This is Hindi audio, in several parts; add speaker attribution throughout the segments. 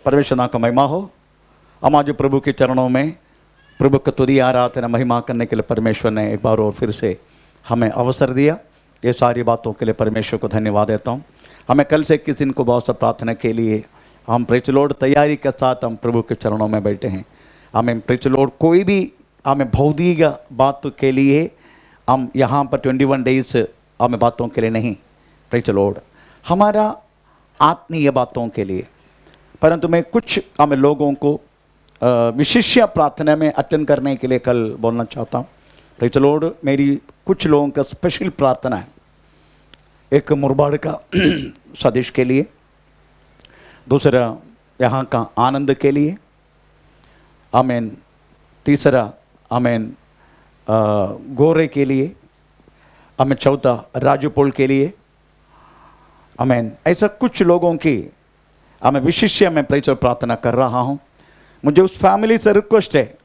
Speaker 1: परमेश्वर नाम का महिमा हो। हम आज प्रभु के चरणों में प्रभु का तुदी आराधना महिमा करने के लिए परमेश्वर ने एक बार और फिर से हमें अवसर दिया। ये सारी बातों के लिए परमेश्वर को धन्यवाद देता हूँ। हमें कल से किस दिन को बहुत सा प्रार्थना के लिए हम प्रेज लॉर्ड तैयारी के साथ हम प्रभु के चरणों में बैठे हैं। हमें प्रेज लॉर्ड कोई भी हमें भौतिक बात के लिए हम यहाँ पर 21 डेज हमें बातों के लिए नहीं, प्रेज लॉर्ड हमारा आत्मीय बातों के लिए। परंतु मैं कुछ हमें लोगों को विशिष्य प्रार्थना में अटेंड करने के लिए कल बोलना चाहता हूँ। प्रेज लॉर्ड मेरी कुछ लोगों का स्पेशल प्रार्थना है। एक मुरबाड़ का सदेश के लिए, दूसरा यहाँ का आनंद के लिए, आमीन, तीसरा आमीन गोरे के लिए, आमीन, चौथा राजूपोल के लिए, आमीन। ऐसा कुछ लोगों की हमें विशिष्य में प्रार्थना कर रहा हूँ। मुझे उस फैमिली से रिक्वेस्ट है,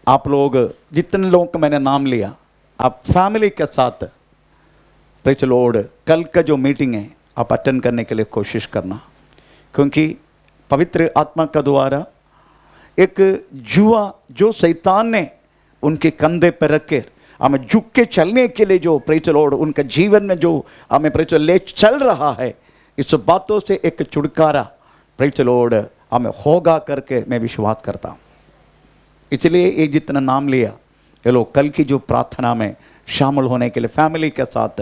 Speaker 1: आप लोग जितने लोगों का मैंने नाम लिया, आप फैमिली के साथ प्रेज लॉर्ड कल का जो मीटिंग है आप अटेंड करने के लिए कोशिश करना, क्योंकि पवित्र आत्मा का द्वारा एक जुआ जो शैतान ने उनके कंधे पर रख के हमें झुक के चलने के लिए जो प्रेज लॉर्ड उनका जीवन में जो हमें प्रेज ले चल रहा है, इस बातों से एक छुटकारा प्रेज लॉर्ड हमें होगा करके मैं विश्वास करता हूँ। इसलिए ये जितना नाम लिया ये लोग कल की जो प्रार्थना में शामिल होने के लिए फैमिली के साथ,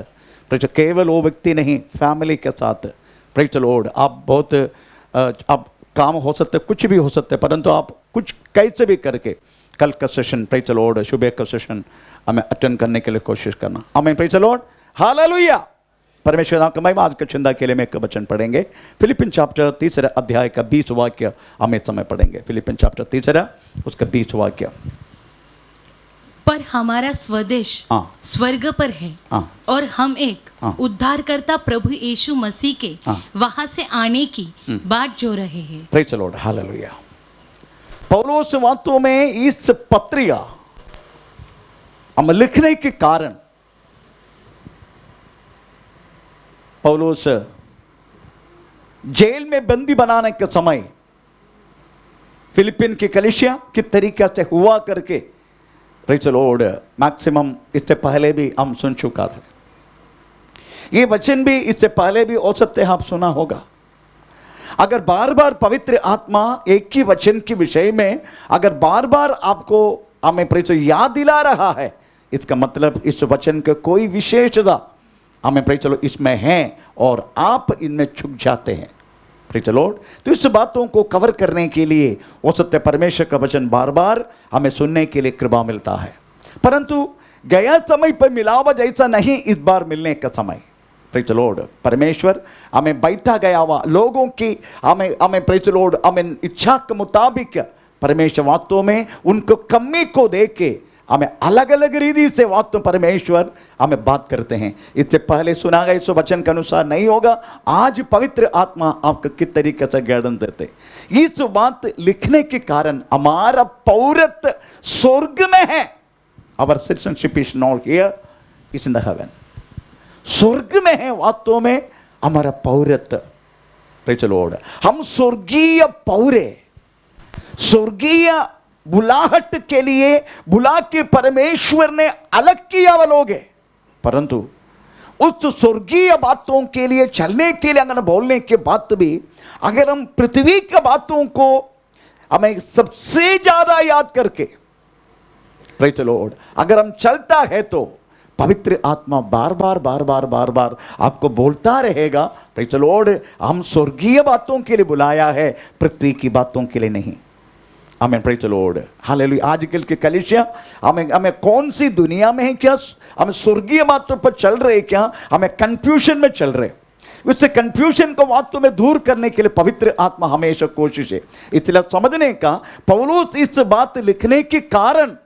Speaker 1: प्रेज केवल वो व्यक्ति नहीं, फैमिली के साथ प्रेज लॉर्ड आप बहुत अब काम हो सकते, कुछ भी हो सकते, परंतु आप कुछ कैसे भी करके कल का सेशन प्रेज लॉर्ड सुबह का सेशन हमें अटेंड करने के लिए कोशिश करना। आमीन, प्रेज लॉर्ड, हालेलुया। परमेश्वर नाम का महिमा। आज के चिंता के लिए में एक वचन पढ़ेंगे, फिलिपिन चैप्टर 3 अध्याय का 20 वाक्य हमें समय पढ़ेंगे। फिलिपिन चैप्टर 3 उसका 20 वाक्य।
Speaker 2: पर हमारा स्वदेश स्वर्ग पर है और हम एक उद्धारकर्ता प्रभु यीशु मसीह के वहां से आने की बाट जो रहे हैं।
Speaker 1: Praise Lord, hallelujah. पौलुस वास्तव में इस पत्रिका हम लिखने के कारण, पौलुस जेल में बंदी बनाने के समय फिलिपिन की कलीसिया किस तरीके से हुआ करके प्रेज लॉर्ड मैक्सिमम इससे पहले भी हम सुन चुका था। ये वचन भी इससे पहले भी हो सकते आप सुना होगा। अगर बार बार पवित्र आत्मा एक ही वचन के विषय में अगर बार बार आपको हमें प्रेज याद दिला रहा है, इसका मतलब इस वचन का कोई विशेषता हमें प्रेज लॉर्ड इसमें है और आप इनमें छुप जाते हैं। प्रेज लॉर्ड, तो इस बातों को कवर करने के लिए हो सकते परमेश्वर का वचन बार बार हमें सुनने के लिए कृपा मिलता है, परंतु गया समय पर मिलावा जैसा नहीं इस बार मिलने का समय। प्रेज लॉर्ड, परमेश्वर हमें बैठा गया हुआ लोगों की हमें प्रेज लॉर्ड हमें इच्छा के मुताबिक परमेश्वर वास्तव में उनको कमी को देख के हमें अलग अलग रीति से वास्तव परमेश्वर हमें बात करते हैं। इससे पहले सुना गया इस वचन के अनुसार नहीं होगा। आज पवित्र आत्मा आपको किस तरीके से गाइडेंस देते, इस बात लिखने के कारण हमारा पौरत्व स्वर्ग में है। Our citizenship is not here, it's in the heaven. स्वर्ग में है वास्तव में हमारा पौरत्व। प्रेज लॉर्ड, हम स्वर्गीय पौरे, स्वर्गीय बुलाहट के लिए बुला के परमेश्वर ने अलग किया वो लोग है, परंतु उस स्वर्गीय बातों के लिए चलने के लिए अगर बोलने के बाद भी अगर हम पृथ्वी की बातों को हमें सबसे ज्यादा याद करके प्रेज लॉर्ड अगर हम चलता है तो पवित्र आत्मा बार बार आपको बोलता रहेगा, प्रेज लॉर्ड हम स्वर्गीय बातों के लिए बुलाया है, पृथ्वी की बातों के लिए नहीं। आमीन, प्रेज लॉर्ड, हालेलुया। आजकल के कलीसिया हमें कौन सी दुनिया में है, क्या हम स्वर्गीय बातों पर चल रहे, क्या हमें कंफ्यूजन में चल रहे। उससे कंफ्यूजन को वास्तव में दूर करने के लिए पवित्र आत्मा हमेशा कोशिश है। इसलिए समझने का पौलुस इस बात लिखने के कारण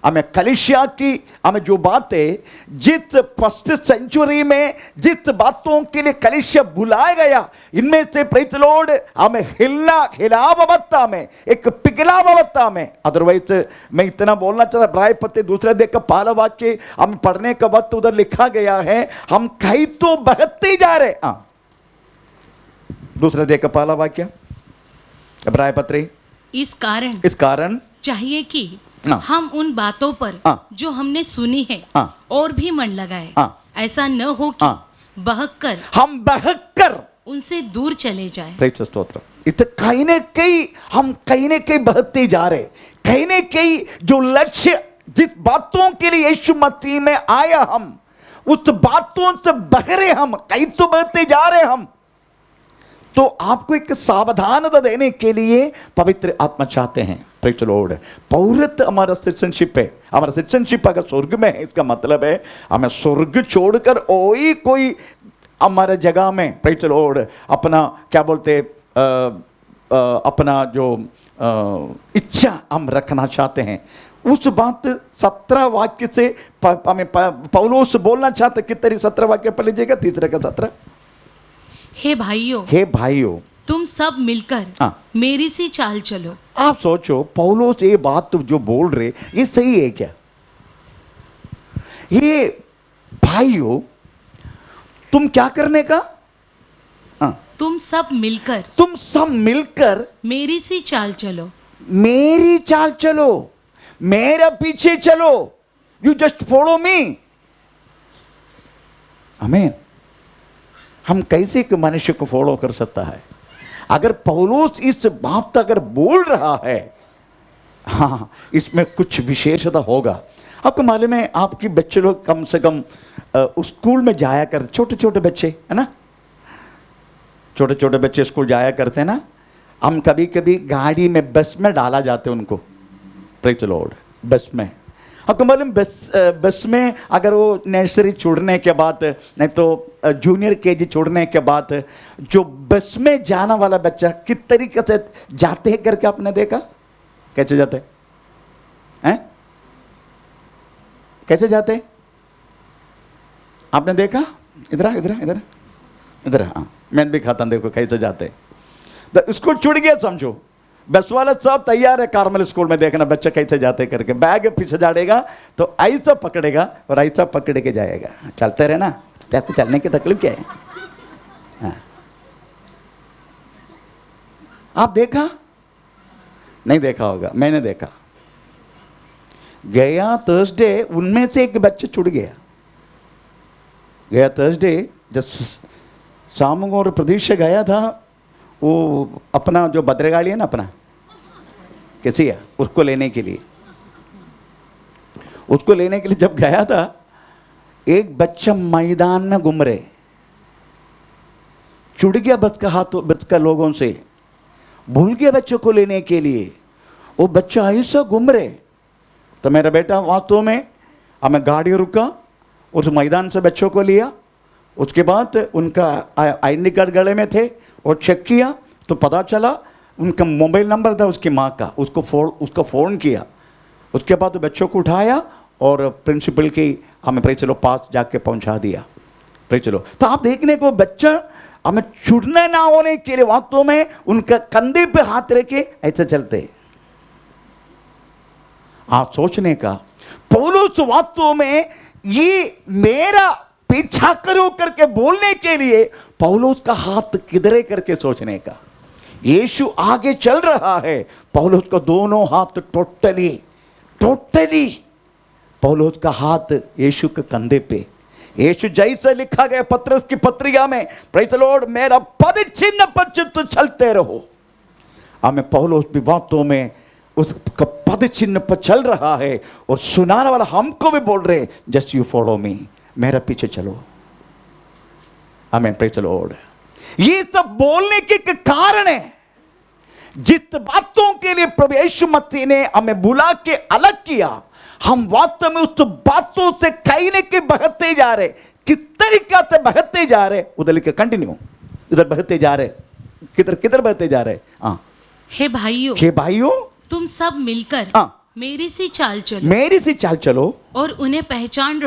Speaker 1: हमें कलीसिया की हमें जो बातें जिस फर्स्ट सेंचुरी में जिस बातों के लिए कलीसिया बुलाया गया, इनमें से प्रेज लॉर्ड हमें हिलाव अवस्था में एक पिघलाव अवस्था में, अदरवाइज मैं इतना बोलना चाहता प्राय पत्ते दूसरे देख का पहला वाक्य हम पढ़ने का वक्त उधर लिखा गया है, हम कहीं तो बहते जा रहे। दूसरा देख का पहला वाक्य इब्राय पत्री,
Speaker 2: इस कारण चाहिए कि
Speaker 1: हाँ।
Speaker 2: हम उन बातों पर
Speaker 1: हाँ।
Speaker 2: जो हमने सुनी है
Speaker 1: हाँ।
Speaker 2: और भी मन लगाए,
Speaker 1: हाँ।
Speaker 2: ऐसा न हो कि
Speaker 1: हाँ।
Speaker 2: बहक
Speaker 1: हम बहकर
Speaker 2: उनसे दूर चले जाए।
Speaker 1: प्रेज स्तोत्र। इतना कहीं न कहीं हम कहीं न कहीं बहते जा रहे, कहीं न कहीं जो लक्ष्य जिस बातों के लिए यीशु मसीह में आया, हम उस बातों से बह रहे, हम कहीं तो बहते जा रहे हम। तो आपको एक सावधानता देने के लिए पवित्र आत्मा चाहते हैं। Praise the Lord. पौरत हमारा सिटीजनशिप है, हमारा सिटीजनशिप अगर स्वर्ग में है, इसका मतलब है हमें स्वर्ग छोड़कर कोई कोई हमारे जगह में, प्रेज द लॉर्ड, अपना क्या बोलते अपना जो इच्छा हम रखना चाहते हैं। उस बात 17 वाक्य से हमें पौलुस बोलना चाहते। कितनी 17 वाक्य पढ़ लीजिएगा, 3 का 17।
Speaker 2: हे भाइयों, तुम सब मिलकर
Speaker 1: हाँ।
Speaker 2: मेरी सी चाल चलो।
Speaker 1: आप सोचो, पौलुस ये बात जो बोल रहे ये सही है क्या? ये भाइयों तुम क्या करने का?
Speaker 2: तुम सब मिलकर मेरी सी चाल चलो,
Speaker 1: मेरी चाल चलो, मेरा पीछे चलो। You just follow me. आमीन। हम कैसे एक मनुष्य को फॉलो कर सकता है? अगर पौलुस इस बात अगर बोल रहा है, हाँ, इसमें कुछ विशेषता होगा। आपको मालूम है, आपकी बच्चे लोग कम से कम स्कूल में जाया कर, छोटे छोटे बच्चे है ना, छोटे छोटे बच्चे स्कूल जाया करते हैं ना। हम कभी कभी गाड़ी में, बस में डाला जाते हैं उनको। Praise the Lord. बस में आपको मालूम, बस में अगर वो नर्सरी छोड़ने के बाद, नहीं तो जूनियर केजी छोड़ने के बाद, जो बस में जाना वाला बच्चा किस तरीके से जाते हैं करके आपने देखा? कैसे जाते हैं? कैसे जाते? आपने देखा? इधर इधर इधर इधर। हाँ, मैं भी खाता हूं, देखो कैसे जाते। स्कूल छूट गया समझो, बस वाला सब तैयार है कार्मल स्कूल में, देखना बच्चा कैसे जाते करके। बैग पीछे जाड़ेगा तो ऐसा पकड़ेगा और ऐसा पकड़ के जाएगा। चलते रहे ना, आपको चलने की तकलीफ क्या है? हाँ। आप देखा? नहीं देखा होगा, मैंने देखा। गया थर्सडे उनमें से एक बच्चा छूट गया। गया थर्सडे जब शाम को और प्रदेश से गया था, वो अपना जो भद्रगाड़ी है ना, अपना कैसी है, उसको लेने के लिए जब गया था, एक बच्चा मैदान में घूम रहे, छूट गया बस का हाथ, बस का लोगों से भूल गया बच्चों को लेने के लिए। वो बच्चा ऐसा घूम रहे, तो मेरा बेटा वास्तव में हमें गाड़ी रुका, उस मैदान से बच्चों को लिया। उसके बाद उनका आईडी कार्ड गले में थे और चेक किया तो पता चला उनका मोबाइल नंबर था उसकी माँ का। उसको फ़ोन किया। उसके बाद बच्चों को उठाया और प्रिंसिपल की हमें प्रेज द लॉर्ड पास जाके पहुंचा दिया। Praise the Lord. तो आप देखने को बच्चा हमें छूटने ना होने के लिए वास्तव में उनका कंधे पे हाथ रखे ऐसे चलते। आप सोचने का, पौलुस वास्तव में ये मेरा पीछा करो करके बोलने के लिए पौलुस का हाथ किधरे करके सोचने का। यीशु आगे चल रहा है, पौलुस का दोनों हाथ टोटली पौलुस का हाथ यीशु के कंधे पे। यीशु जैसे लिखा गया पत्रस की पत्रिका में, प्रेज द लॉर्ड, मेरा पद चिन्ह पर चित्त चलते रहो। हमें पौलुस भी बातों में उसका पद चिन्ह पर चल रहा है और सुनाने वाला हमको भी बोल रहे, जस्ट यू फॉलो मी, मेरा पीछे चलो। आमीन। Praise the Lord. ये सब बोलने के कारण है, जित बातों के लिए प्रभु यीशु मसीह ने हमें बुला के अलग किया, हम वास्तव में उस बातों से कहीं न कहीं बहते जा रहे। किस तरीका से बहते जा रहे? उधर लिखे कंटिन्यू, इधर बहते जा रहे। किधर बहते जा रहे? हाँ।
Speaker 2: हे भाइयों, तुम सब मिलकर मेरी सी चाल चलो और उन्हें पहचान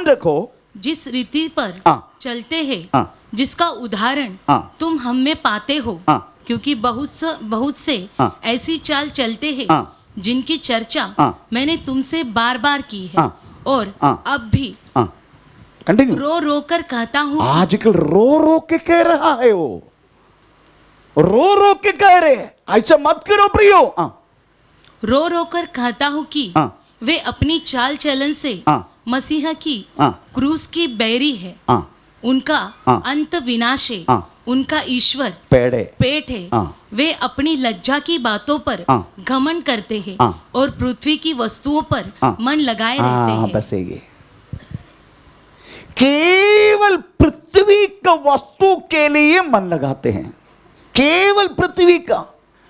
Speaker 2: रखो, जिस रीति पर चलते हैं, जिसका उदाहरण तुम हम में पाते हो। क्योंकि बहुत से ऐसी चाल चलते हैं जिनकी चर्चा मैंने तुमसे बार बार की है और अब भी रो रो कर कहता हूँ।
Speaker 1: आजकल रो रो के कह रहा है रो रो के कह रहे हैं ऐसा मत करो प्रियो।
Speaker 2: रो रो कर कहता हूँ कि
Speaker 1: हाँ।
Speaker 2: वे अपनी चाल चलन से
Speaker 1: हाँ।
Speaker 2: मसीहा की
Speaker 1: हाँ।
Speaker 2: क्रूस की बैरी है,
Speaker 1: हाँ।
Speaker 2: उनका
Speaker 1: हाँ।
Speaker 2: अंत विनाश है,
Speaker 1: हाँ।
Speaker 2: उनका ईश्वर पेट है।
Speaker 1: हाँ।
Speaker 2: वे अपनी लज्जा की बातों पर
Speaker 1: हाँ।
Speaker 2: घमंड करते हैं
Speaker 1: हाँ।
Speaker 2: और पृथ्वी की वस्तुओं पर
Speaker 1: हाँ।
Speaker 2: मन लगाए रहते हैं।
Speaker 1: बस ये केवल पृथ्वी का वस्तु के लिए मन लगाते हैं, केवल पृथ्वी का।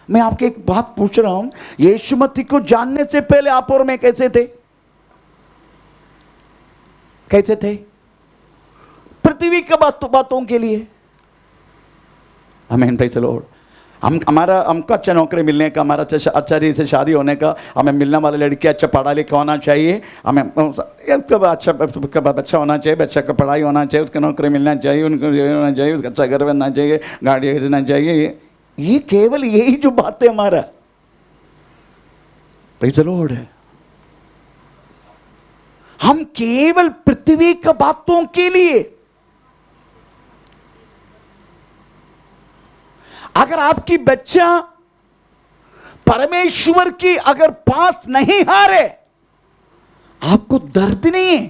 Speaker 1: मैं आपके एक बात पूछ रहा हूं, यीशु मसीह को जानने से पहले आप और मैं कैसे थे? कैसे थे? पृथ्वी का बातों के लिए। आमीन, प्रेज़ द लॉर्ड। हमको अच्छा नौकरी मिलने का, हमारा अच्छा से शादी होने का, हमें मिलने वाला लड़की अच्छा पढ़ा लिखा होना चाहिए, हमें अच्छा बच्चा होना चाहिए, बच्चा का पढ़ाई होना चाहिए, उसका नौकरी मिलना चाहिए, उनको होना चाहिए, उसका अच्छा घर बनना चाहिए, गाड़ी खरीदना चाहिए। ये केवल यही जो बात है हमारा। Praise the Lord. हम केवल पृथ्वी का बातों के लिए। अगर आपकी बच्चा परमेश्वर की अगर पास नहीं हारे, आपको दर्द नहीं है।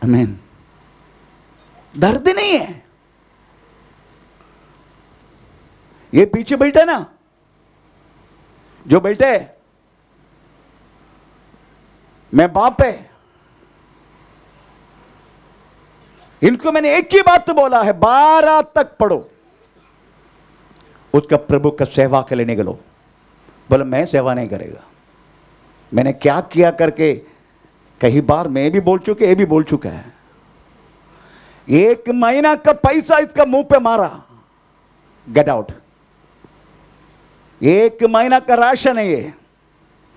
Speaker 1: आमीन, दर्द नहीं है। ये पीछे बैठा ना, जो बैठे, मैं बाप है, इनको मैंने एक ही बात बोला है, 12 तक पढ़ो, उसका प्रभु का सेवा के लिए निकलो। बोले मैं सेवा नहीं करेगा। मैंने क्या किया करके कई बार मैं भी बोल चुके, ये भी बोल चुका है। 1 महीना का पैसा इसका मुंह पे मारा, गेट आउट। 1 महीना का राशन है ये,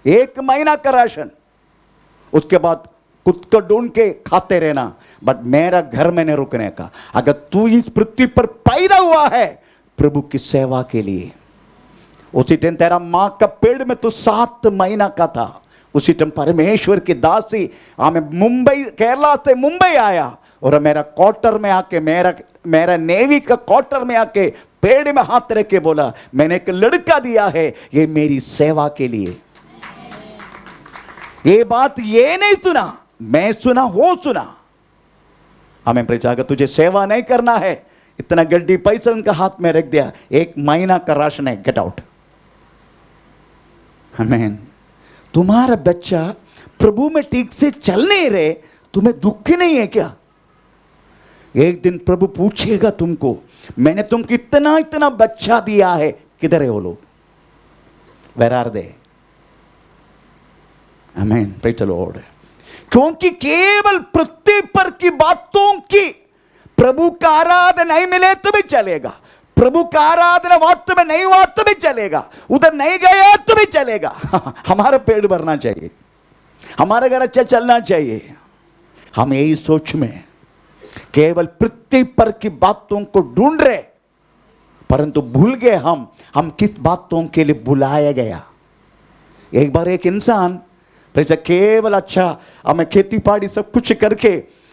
Speaker 1: 1 महीना का राशन। उसके बाद खुद को ढूंढ के खाते रहना, बट मेरा घर में नहीं रुकने का। अगर तू इस पृथ्वी पर पैदा हुआ है प्रभु की सेवा के लिए, उसी दिन तेरा मां का पेड़ में तू 7 महीना का था, उसी टाइम परमेश्वर की दासी हमें मुंबई, केरला से मुंबई आया और मेरा क्वार्टर में आके, मेरा नेवी का क्वार्टर में आके पेड़ में हाथ रख के बोला मैंने एक लड़का दिया है, ये मेरी सेवा के लिए। ये बात ये नहीं सुना, मैं सुना, वो सुना। हमें प्रचार का तुझे सेवा नहीं करना है, इतना गड्डी पैसा उनका हाथ में रख दिया, 1 महीना का राशन है, गेट आउट। आमीन। तुम्हारा बच्चा प्रभु में ठीक से चल नहीं रहे, तुम्हें दुख नहीं है क्या? एक दिन प्रभु पूछेगा तुमको, मैंने तुमको इतना इतना बच्चा दिया है, किधर है वो लोग? Where are they? आमीन, प्रेज़ द लॉर्ड। क्योंकि केवल पृथ्वी पर की बातों की प्रभु का आराधना नहीं मिले तो भी चलेगा, प्रभु का आराधना वास्तव में नहीं हुआ तो भी चलेगा, उधर नहीं गया तो भी चलेगा। हमारा पेट भरना चाहिए, हमारा घर अच्छा चलना चाहिए। हम यही सोच में केवल पृथ्वी पर की बातों को ढूंढ रहे, परंतु भूल गए हम किस बातों के लिए बुलाया गया। एक बार एक इंसान केवल अच्छा हमें खेती बाड़ी सब कुछ करके,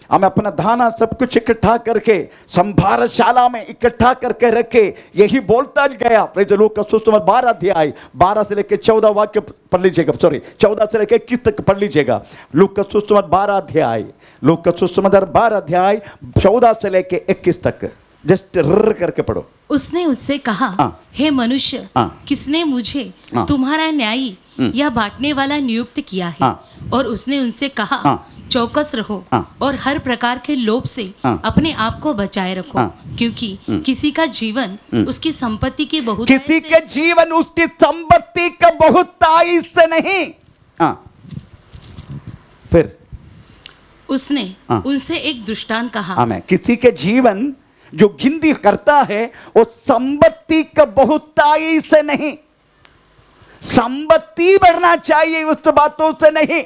Speaker 1: हमें अपना धाना सब कुछ इकट्ठा करके संभारशाला में इकट्ठा करके रखे, यही बोलता गया। प्रेज़ द लॉर्ड का सुसमाचार 12 अध्याय 12 से लेकर 14 वाक्य पढ़ लीजिएगा, 14 से लेकर 21 तक पढ़ लीजिएगा। लूका का सुसमाचार 12 अध्याय, लूका का सुसमाचार 12 अध्याय 14 से लेकर 21 तक, जस्ट रर करके पढ़ो।
Speaker 2: उसने उससे कहा, हे मनुष्य, किसने मुझे तुम्हारा न्यायी या बांटने वाला नियुक्त किया है? और उसने उनसे कहा, चौकस रहो और हर प्रकार के लोभ से अपने आप को बचाए रखो, क्योंकि किसी का जीवन उसकी संपत्ति की बहुत,
Speaker 1: किसी का जीवन उसकी संपत्ति का बहुतायी से नहीं। फिर उसने
Speaker 2: उनसे एक दृष्टांत कहा।
Speaker 1: हमें किसी के जीवन जो गिनती करता है वो संपत्ति का बहुतायी से नहीं, संपत्ति बढ़ना चाहिए उस बातों से नहीं।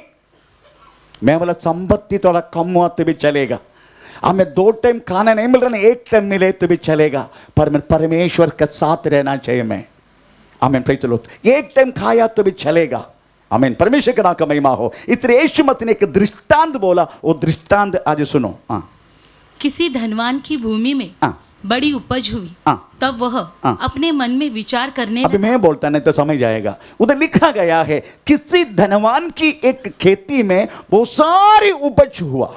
Speaker 1: मैं बोला संपत्ति थोड़ा कम हुआ तो भी चलेगा, हमें 2 टाइम खाना नहीं मिल रहा, 1 टाइम मिले तो भी चलेगा, पर मैं परमेश्वर के साथ रहना चाहिए। मैं आमीन, प्रेज़ द लॉर्ड। 1 टाइम खाया तो भी चलेगा। आमीन, परमेश्वर का नाम का महिमा हो। इसलिए यीशु मसीह ने एक दृष्टांत बोला, वो दृष्टांत आज सुनो।
Speaker 2: किसी धनवान की भूमि में
Speaker 1: हाँ।
Speaker 2: बड़ी उपज हुई,
Speaker 1: हाँ।
Speaker 2: तब वह
Speaker 1: हाँ।
Speaker 2: अपने मन में विचार करने
Speaker 1: अभी
Speaker 2: लगा।
Speaker 1: मैं बोलता नहीं तो समझ जाएगा। उधर लिखा गया है किसी धनवान की एक खेती में वो सारी उपज हुआ,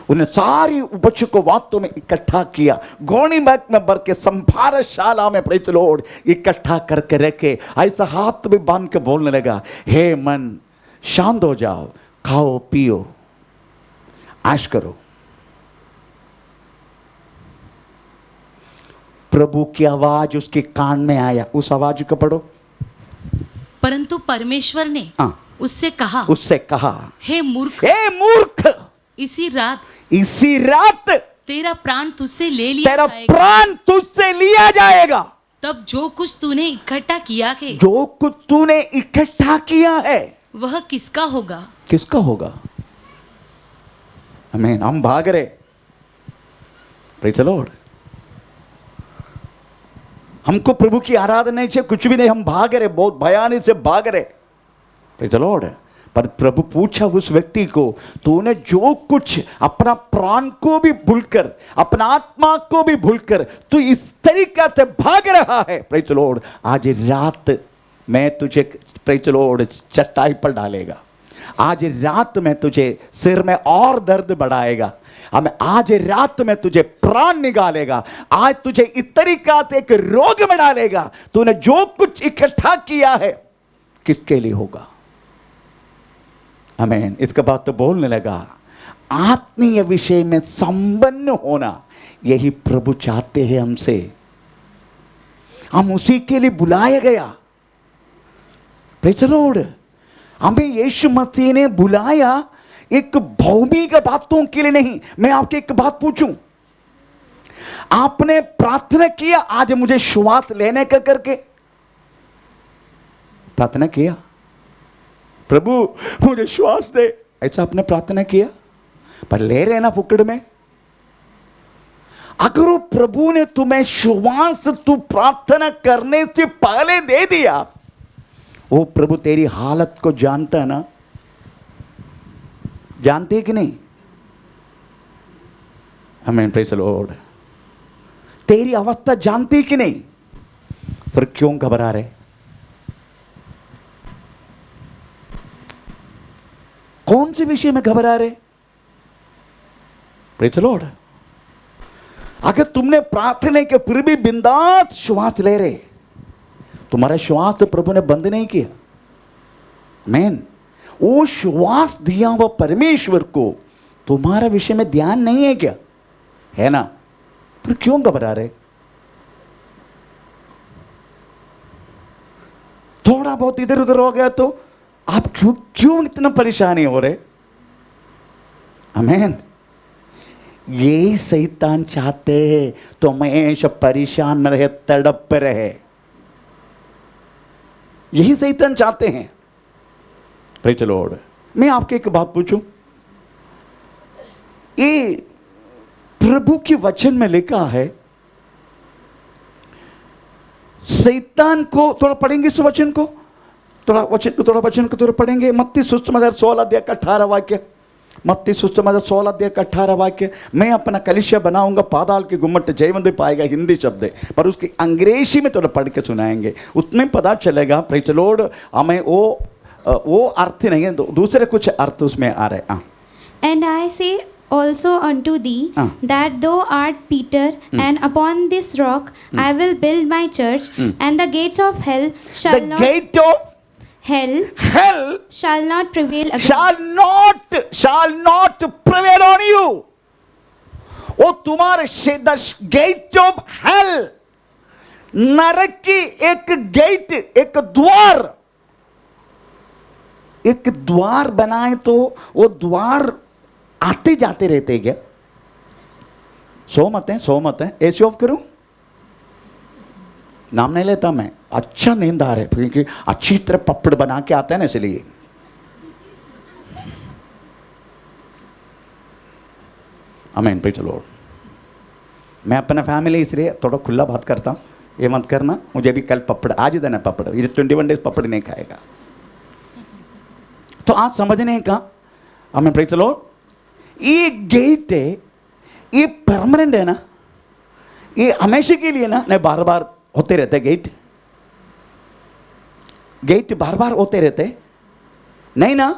Speaker 1: उन्हें सारी उपज को वास्तव में इकट्ठा किया, गोनी बैग में भर के संभार शाला में प्रेज द लॉर्ड इकट्ठा करके रखे, ऐसा हाथ में बांध के बोलने लगा, हे मन शांत हो जाओ, खाओ पियो ऐश करो। प्रभु की आवाज उसके कान में आया, उस आवाज को पढ़ो।
Speaker 2: परंतु परमेश्वर ने
Speaker 1: हाँ।
Speaker 2: उससे कहा, हे मूर्ख,
Speaker 1: हे मूर्ख,
Speaker 2: इसी रात तेरा प्राण तुझसे ले लिया
Speaker 1: तेरा
Speaker 2: जाएगा।
Speaker 1: प्राण तुझसे लिया जाएगा।
Speaker 2: तब जो कुछ तूने इकट्ठा किया है,
Speaker 1: जो कुछ तूने इकट्ठा किया है
Speaker 2: वह किसका होगा?
Speaker 1: किसका होगा? आमीन। हम भाग रहे, प्रेज़ द लॉर्ड। हमको प्रभु की आराधना नहीं चाहिए, कुछ भी नहीं, हम भाग रहे, बहुत भयानक से भाग रहे, प्रेज़ द लॉर्ड। पर प्रभु पूछा उस व्यक्ति को, तूने जो कुछ अपना प्राण को भी भूलकर, अपना आत्मा को भी भूलकर तू इस तरीका से भाग रहा है, प्रेज़ द लॉर्ड, आज रात मैं तुझे प्रेज़ द लॉर्ड चट्टाई पर डालेगा, आज रात में तुझे सिर में और दर्द बढ़ाएगा, हमें आज रात में तुझे प्राण निकालेगा, आज तुझे इस तरीका से एक रोग में डालेगा। तूने जो कुछ इकट्ठा किया है किसके लिए होगा? आमीन। इसके बाद तो बोलने लगा, आत्मीय विषय में संपन्न होना यही प्रभु चाहते हैं हमसे, हम उसी के लिए बुलाया गया, प्रेज़ द लॉर्ड। हमें यीशु मसीह ने बुलाया एक भौमिक बातों के लिए नहीं। मैं आपके एक बात पूछूं, आपने प्रार्थना किया आज मुझे श्वास लेने का करके? प्रार्थना किया, प्रभु मुझे श्वास दे, ऐसा आपने प्रार्थना किया? पर ले रहे ना फुकड़ में। अगर वो प्रभु ने तुम्हें श्वास तू प्रार्थना करने से पहले दे दिया, वो प्रभु तेरी हालत को जानता है ना, जानते कि नहीं? आमीन, प्रेज़ द लॉर्ड। तेरी अवस्था जानती कि नहीं? फिर क्यों घबरा रहे? कौन से विषय में घबरा रहे? Praise the Lord. अगर तुमने प्रार्थना के फिर भी बिंदास श्वास ले रहे, तुम्हारा श्वास तो प्रभु ने बंद नहीं किया। आमीन। वो श्वास दिया हुआ परमेश्वर को तुम्हारा विषय में ध्यान नहीं है क्या? है ना? फिर क्यों घबरा रहे? थोड़ा बहुत इधर उधर हो गया तो आप क्यों इतना परेशानी हो रहे? आमीन। ये शैतान चाहते हैं तो हमेशा परेशान न रहे, तड़प रहे, यही शैतान चाहते हैं, प्रेज़ द लॉर्ड। मैं आपके एक बात पूछूं, ये प्रभु के वचन में लिखा है, शैतान को थोड़ा पढ़ेंगे इस वचन को, थोड़ा वचन को थोड़ा पढ़ेंगे। मत्ती सुसमाचार 16 अध्याय का 18 वाक्य, मत्ती सुसमाचार 16 अध्याय का 18 वाक्य। मैं अपना कलीसिया बनाऊंगा, पाताल के गुम्मट जयवंत पाएगा, हिंदी शब्द है, पर उसकी अंग्रेजी में थोड़ा पढ़ के सुनाएंगे, उसमें पता चलेगा, प्रेज़ द लॉर्ड। हमें वो अर्थ नहीं है, दूसरे कुछ अर्थ उसमें आ रहे हैं।
Speaker 3: And I say also unto thee that thou art Peter, and upon this rock I will build my church, and the gates of hell shall
Speaker 1: The
Speaker 3: not
Speaker 1: gate of hell
Speaker 3: shall not prevail against.
Speaker 1: shall not prevail on you. वो तुम्हारे से the gate of hell, नरक की एक गेट, एक द्वार, एक द्वार बनाए तो वो द्वार आते जाते रहते क्या? सोमत है। एसी ऑफ करूं? नाम नहीं लेता मैं, अच्छा नींद आ रहा है क्योंकि अच्छी तरह पपड़ बना के आते हैं ना, इसलिए। आमीन, प्रेज़ द लॉर्ड। मैं अपना फैमिली इसलिए थोड़ा खुला बात करता हूं, ये मत करना, मुझे भी कल पपड़, आज ही देना पपड़, ये 21 डेज पपड़ नहीं खाएगा। तो आज समझने का, आमीन, प्रेज़ द लॉर्ड। ये गेट है, ये परमानेंट है ना, ये हमेशा के लिए ना, नहीं बार बार होते रहते गेट, गेट बार बार होते रहते नहीं ना,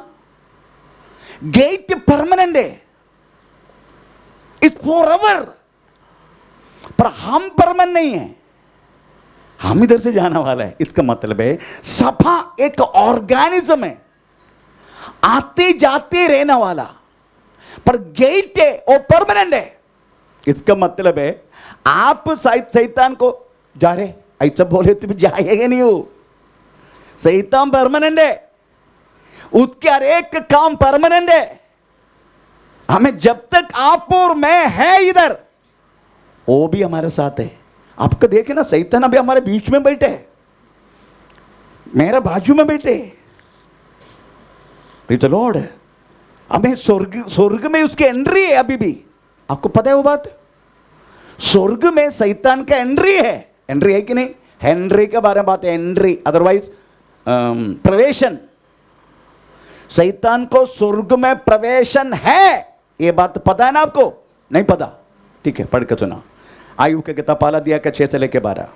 Speaker 1: गेट परमानेंट है, इट्स फॉर एवर। पर हम परमानेंट नहीं है, हम इधर से जाने वाला है। इसका मतलब है सभा एक ऑर्गेनिज्म है, आते जाते रहने वाला, पर गेट है वो परमानेंट है। इसका मतलब है आप शैतान को जा रहे ऐसा बोले तो भी जाएगा नहीं, वो शैतान परमानेंट है, उसके हर एक काम परमानेंट है। हमें जब तक आप और मैं है इधर, वो भी हमारे साथ है। आपको देखे ना, शैतान अभी हमारे बीच में बैठे है, मेरे बाजू में बैठे। Praise the Lord. हमें स्वर्ग में उसकी एंट्री है अभी भी, आपको पता है वो बात? स्वर्ग में शैतान का एंट्री है, एंट्री है कि नहीं? एंट्री के बारे में बात है, एंट्री, अदरवाइज प्रवेशन। शैतान को स्वर्ग में प्रवेशन है, ये बात पता है ना आपको? नहीं पता? ठीक है, पढ़ के सुना। आयु के किताब पहला दिया का 6 से लेके 12।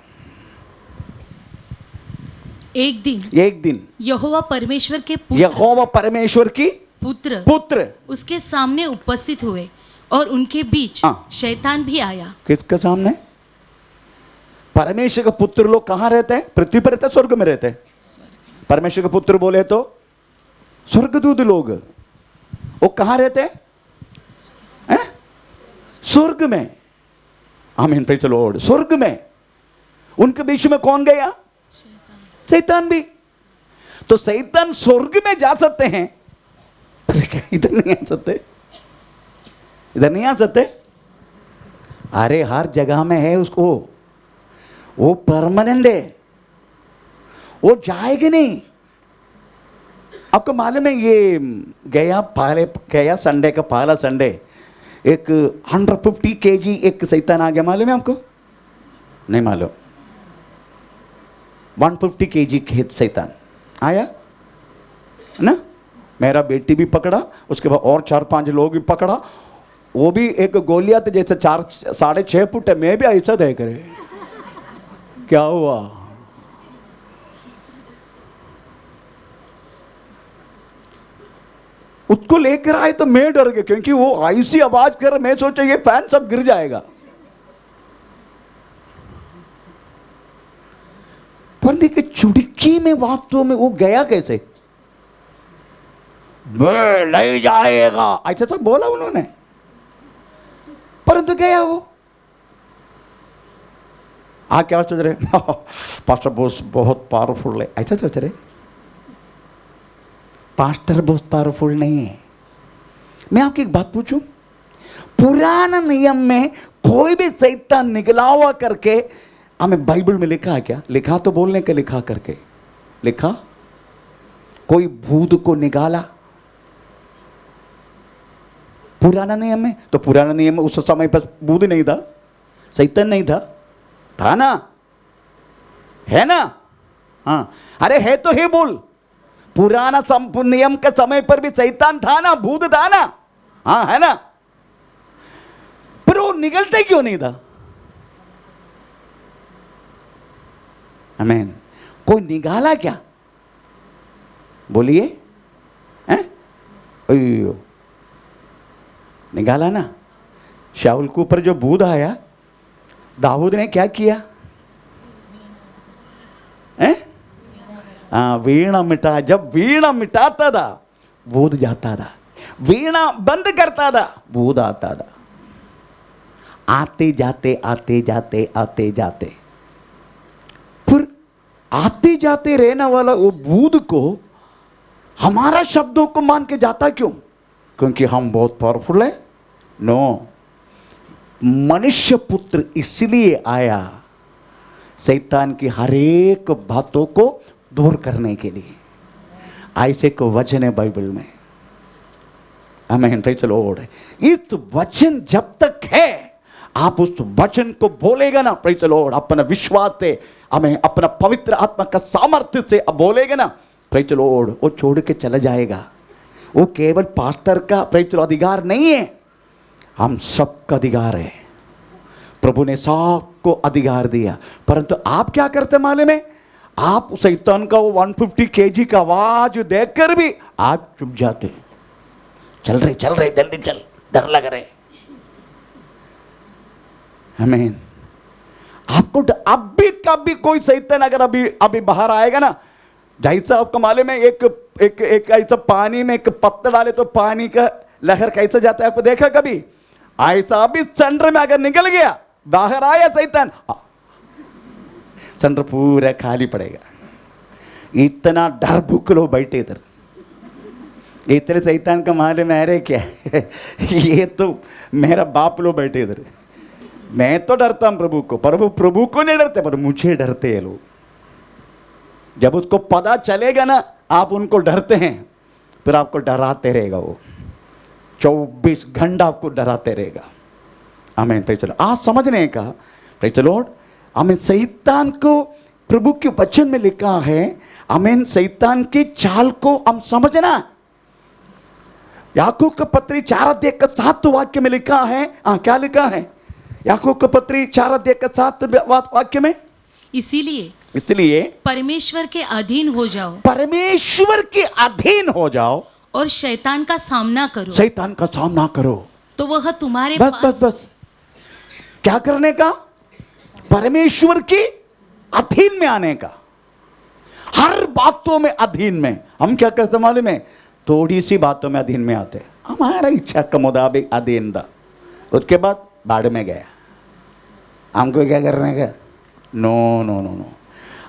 Speaker 2: एक दिन
Speaker 1: यहोवा
Speaker 2: परमेश्वर की पुत्र उसके सामने उपस्थित हुए और उनके बीच शैतान भी आया।
Speaker 1: किसके सामने? परमेश्वर के पुत्र लोग कहाँ रहते हैं? पृथ्वी पर रहते हैं, स्वर्ग में रहते हैं? परमेश्वर के पुत्र बोले तो स्वर्गदूत लोग, वो कहाँ रहते हैं? स्वर्ग में। आमीन, प्रेज़ द लॉर्ड। स्वर्ग में उनके बीच में कौन गया? शैतान भी। तो शैतान स्वर्ग में जा सकते हैं, इधर नहीं आ सकते, इधर नहीं आ सकते। अरे हर जगह में है उसको, वो परमानेंट है, वो जाएगा नहीं। आपको मालूम है ये गया संडे का पहला संडे एक 150 kg एक शैतान आ गया, मालूम है आपको? नहीं मालूम। 150 kg खेत शैतान आया ना, मेरा बेटी भी पकड़ा, उसके बाद और 4-5 लोग भी पकड़ा, वो भी एक गोलियात जैसे 4-6.5 फुट है, मैं भी ऐसा देख रहे। क्या हुआ? उसको लेकर आए तो मैं डर गया, क्योंकि वो ऐसी आवाज कर, मैं सोचा ये फैन सब गिर जाएगा। पर देखिए चुटकी में वास्तव में वो गया कैसे? ले जाएगा ऐसा तो बोला उन्होंने, परंतु गया वो। क्या सोच रहे? पास्टर बोस बहुत पावरफुल है, ऐसा सोच रहे? पास्टर बहुत पावरफुल नहीं है। मैं आपकी एक बात पूछूं, पुराना नियम में कोई भी शैतान निकला हुआ करके हमें बाइबल में लिखा है क्या? लिखा तो बोलने के लिखा करके लिखा, कोई भूत को निकाला पुराना नियम में? तो पुराना नियम में उस समय पर भूत नहीं था, शैतान नहीं था, था ना? है ना? हाँ, अरे है तो है बोल। पुराना नियम के समय पर भी शैतान था ना, भूत था ना? हाँ है ना? पर वो निकलते क्यों नहीं था? आमीन। कोई निकाला क्या? बोलिए। निकाला ना। शाऊल के ऊपर जो भूत आया, दाऊद ने क्या किया? वीणा मिटा, जब वीणा मिटाता था भूत जाता था, वीणा बंद करता था भूत आता था। आते जाते आते जाते आते जाते, फिर आते जाते रहने वाला वो भूत को हमारा शब्दों को मान के जाता क्यों? क्योंकि हम बहुत पावरफुल है? नो, मनुष्य पुत्र इसलिए आया शैतान की हर एक बातों को दूर करने के लिए। ऐसे को वचन है बाइबल में। आमीन, प्रेज़ द लॉर्ड। इस वचन जब तक है, आप उस वचन को बोलेगा ना, प्रेज़ द लॉर्ड, अपना विश्वास से, हमें अपना पवित्र आत्मा का सामर्थ्य से अब बोलेगा ना, प्रेज़ द लॉर्ड, वो छोड़ के चला जाएगा। वो केवल पास्टर का प्रेज़ द लॉर्ड अधिकार नहीं है, हम सबका अधिकार है, प्रभु ने सबको अधिकार दिया। परंतु आप क्या करते मालूम है? आप शैतान का वो 150 kg का आवाज देखकर भी आप चुप जाते। चल रहे जल्दी चल, डर लग रहे। आमीन। आपको अब भी कभी कोई शैतान अगर अभी बाहर आएगा ना, जैसा आपको मालूम है एक ऐसा पानी में एक पत्थर डाले तो पानी का लहर कैसे जाता है, आपको देखा कभी? ऐसा अभी समुद्र में अगर निकल गया, बाहर आया शैतान, समुद्र पूरा खाली पड़ेगा। इतना डर भूख लो बैठे इधर, इतने शैतान का मालूम है अरे क्या ये तो मेरा बाप लो बैठे इधर। मैं तो डरता हूं प्रभु को, प्रभु को नहीं डरते, पर मुझे डरते हैं लोग। जब उसको पता चलेगा ना आप उनको डरते हैं, फिर आपको डराते रहेगा, वो 24 घंटा आपको डराते रहेगा। आमीन। Praise the Lord. आज समझने का, प्रेज़ द लॉर्ड, आमीन। शैतान को प्रभु के वचन में लिखा है, आमीन, शैतान की चाल को हम समझना। याकूब का पत्री 4:7 वाक्य में लिखा है, क्या लिखा है? याकूब का पत्री 4:7 वाक्य में, इसलिए
Speaker 2: परमेश्वर के अधीन हो जाओ,
Speaker 1: परमेश्वर के अधीन हो जाओ
Speaker 2: और शैतान का सामना करो,
Speaker 1: शैतान का सामना करो।
Speaker 2: तो वह तुम्हारे
Speaker 1: बस क्या करने का? परमेश्वर के अधीन में आने का। हर बातों में अधीन में। हम क्या करते मालूम है? थोड़ी सी बातों में अधीन में आते, हमारा इच्छा के मुताबिक अधीन था, उसके बाद बाढ़ में गया। हमको क्या करने का? नो।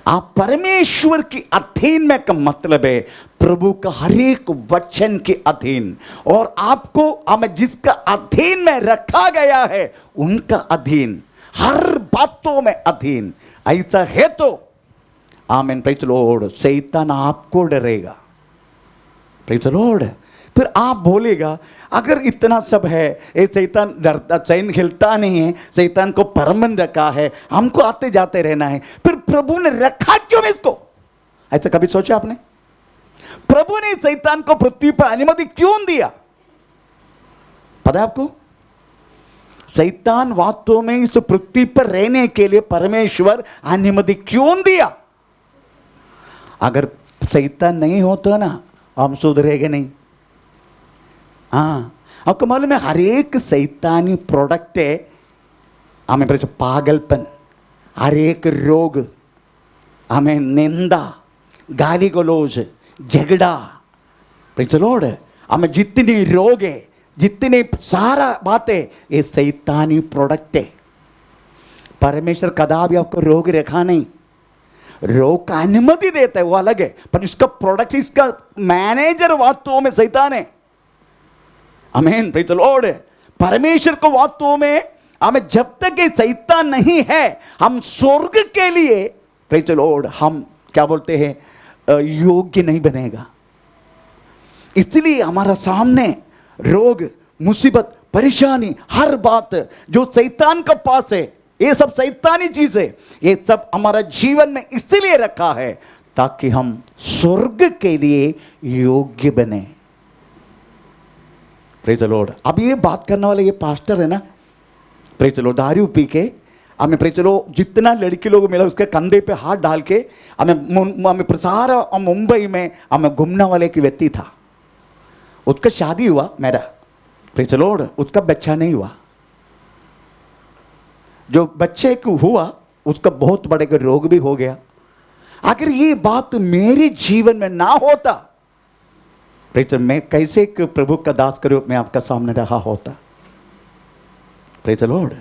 Speaker 1: आप परमेश्वर की अधीन में का मतलब है प्रभु का हर एक वचन के अधीन, और आपको हमें जिसका अधीन में रखा गया है उनका अधीन, हर बातों में अधीन। ऐसा है तो आमीन। Praise the Lord. शैतान आपको डरेगा। Praise the Lord. फिर आप बोलेगा अगर इतना सब है, ये शैतान डरता, चैन हिलता नहीं है, शैतान को परमन रखा है, हमको आते जाते रहना है, फिर प्रभु ने रखा क्यों इसको? ऐसा कभी सोचा आपने? प्रभु ने शैतान को पृथ्वी पर अनुमति क्यों दिया? पता है आपको? शैतान वास्तव में इस पृथ्वी पर रहने के लिए परमेश्वर अनुमति क्यों दिया? अगर शैतान नहीं होता ना, हम सुधरेंगे नहीं। आपको मालूम है हर एक शैतानी प्रोडक्ट है, हमें पागलपन, हर एक रोग, हमें निंदा, गाली गलौज, झगड़ा, प्रेज़ द लॉर्ड, हमें जितनी रोग है, जितनी सारा बातें, ये शैतानी प्रोडक्ट है। परमेश्वर कदापि आपको रोग रखा नहीं। रोग का अनुमति देता है वो अलग है, पर इसका प्रोडक्ट, इसका मैनेजर वास्तव में शैतान है। आमीन। Praise the Lord. परमेश्वर को वास्तव में हमें जब तक ये शैतान नहीं है, हम स्वर्ग के लिए, प्रेज़ द लॉर्ड, हम क्या बोलते हैं, योग्य नहीं बनेगा। इसलिए हमारा सामने रोग, मुसीबत, परेशानी, हर बात जो शैतान के पास है, ये सब शैतानी चीज है, ये सब हमारा जीवन में इसलिए रखा है ताकि हम स्वर्ग के लिए योग्य बने। Praise the Lord. अब ये बात करने वाले ये पास्टर है ना, प्रेज़ द लॉर्ड, दारू पी के हमें, प्रेज़ द लॉर्ड, जितना लड़की लोग मिला उसके कंधे पे हाथ डाल के हमें सारा मुंबई में हमें घूमने वाले की व्यक्ति था। उसका शादी हुआ मेरा, प्रेज़ द लॉर्ड, उसका बच्चा नहीं हुआ। जो बच्चे को हुआ उसका बहुत बड़े का रोग भी हो गया। अगर ये बात मेरे जीवन में ना होता, प्रेज़, मैं कैसे एक प्रभु का दास के रूप में आपका सामने रहा होता। Praise the Lord.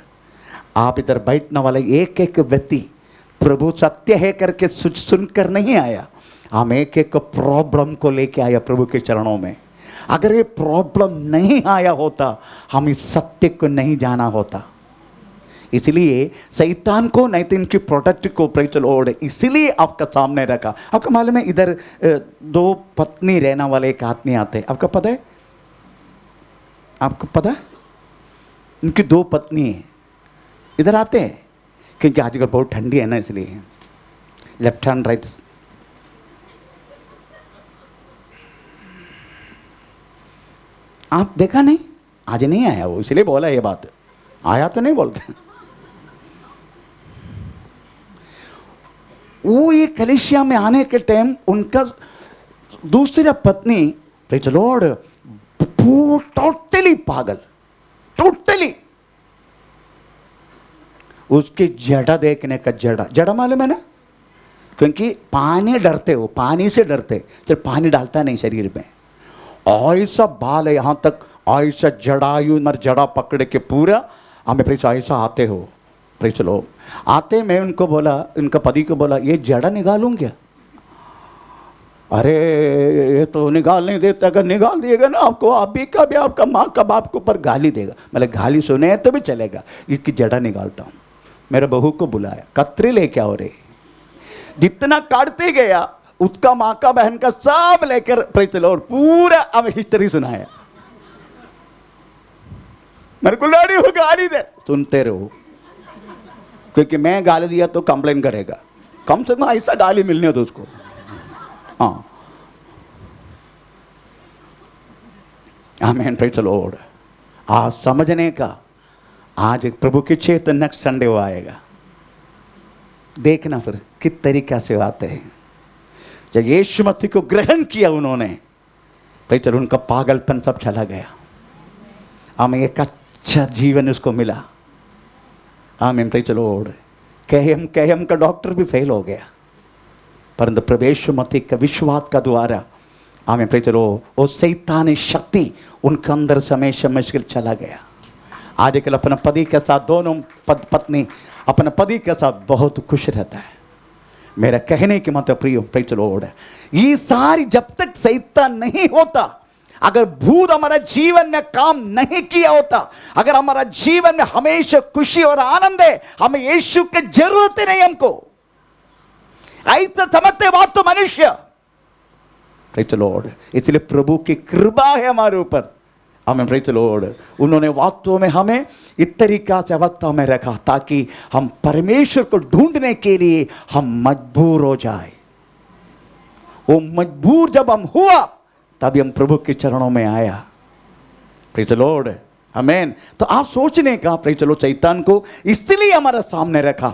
Speaker 1: आप इधर बैठने वाला एक एक व्यक्ति प्रभु सत्य है करके सुनकर नहीं आया, हम एक एक प्रॉब्लम को लेके आया प्रभु के चरणों में। अगर ये प्रॉब्लम नहीं आया होता, हम इस सत्य को नहीं जाना होता। इसलिए शैतान को, नहीं तो इनकी प्रोडक्ट को, प्रेज़ द लॉर्ड, इसलिए आपका सामने रखा। आपका मालूम है इधर 2 पत्नी रहने वाले एक आदमी आते हैं, आपका पता है? आपको पता है? इनकी 2 पत्नी है, इधर आते हैं क्योंकि आजकल बहुत ठंडी है ना, इसलिए लेफ्ट हैंड राइट। आप देखा नहीं आज नहीं आया वो, इसलिए बोला ये बात, आया तो नहीं बोलते। वो ये कलीसिया में आने के टाइम उनका दूसरा पत्नी, प्रेज़ द लॉर्ड, टोटली पागल, टोटली। उसकी जड़ा देखने का, जड़ा मालूम है ना, क्योंकि पानी डरते हो, पानी से डरते, चल पानी डालता नहीं शरीर में, ऐसा बाल है यहाँ तक, ऐसा जड़ायु मर जड़ा पकड़ के पूरा हमें प्रेस ऐसा आते हो, प्रेस लो आते। मैं उनको बोला, उनका पति को बोला, ये जड़ा निकालूं क्या? अरे ये तो निकाल नहीं देता, अगर निकाल दिएगा ना आपको, आप भी का भी आपका माँ का बाप के ऊपर गाली देगा। मतलब गाली सुने तो भी चलेगा, इसकी जड़ा निकालता हूँ। मेरे बहू को बुलाया, कतरे लेके आओ रे, जितना काटते गया उसका माँ का बहन का सब लेकर प्रेज़ द लॉर्ड पूरा अब हिस्ट्री सुनाया। मेरे को लड़ी हो गाली दे, सुनते रहो, क्योंकि मैं गाली दिया तो कंप्लेन करेगा, कम से कम ऐसा गाली मिलने दो उसको। हाँ, आमीन, प्रेज़ द लॉर्ड। आज समझने का, आज एक प्रभु की चेतन नेक्स्ट संडे वो आएगा, देखना फिर किस तरीका से आते हैं। जब यीशु मसीह को ग्रहण किया उन्होंने, प्रेज़ द लॉर्ड, उनका पागलपन सब चला गया। हमें एक अच्छा जीवन उसको मिला। आमीन, प्रेज़ द लॉर्ड। कहम का डॉक्टर भी फेल हो गया, परंतु प्रभु यीशु मसीह का विश्वास का द्वारा, आमीन, प्रेज़ द लॉर्ड, वो शैतानी शक्ति उनके अंदर समय मुश्किल चला गया। आजकल अपने पति के साथ दोनों पत्नी अपने पति के साथ बहुत खुश रहता है। मेरा कहने की मतलब प्रिय, प्रेज़ द लॉर्ड, ये सारी जब तक शैतान नहीं होता, अगर भूत हमारा जीवन में काम नहीं किया होता, अगर हमारा जीवन में हमेशा खुशी और आनंद है, हमें यीशु की जरूरत ही नहीं। हमको ऐसा समझते बात तो मनुष्य, प्रेज़ द लॉर्ड। इसलिए प्रभु की कृपा है हमारे ऊपर, हमें, प्रेज़ द लॉर्ड, उन्होंने वास्तव में हमें इस तरीका से अवस्था में रखा ताकि हम परमेश्वर को ढूंढने के लिए हम मजबूर हो जाए। वो मजबूर जब हम हुआ तभी हम प्रभु के चरणों में आया, प्रेज़ द लॉर्ड, आमीन। तो आप सोचने का, प्रेज़ द लॉर्ड, शैतान को इसलिए हमारे सामने रखा,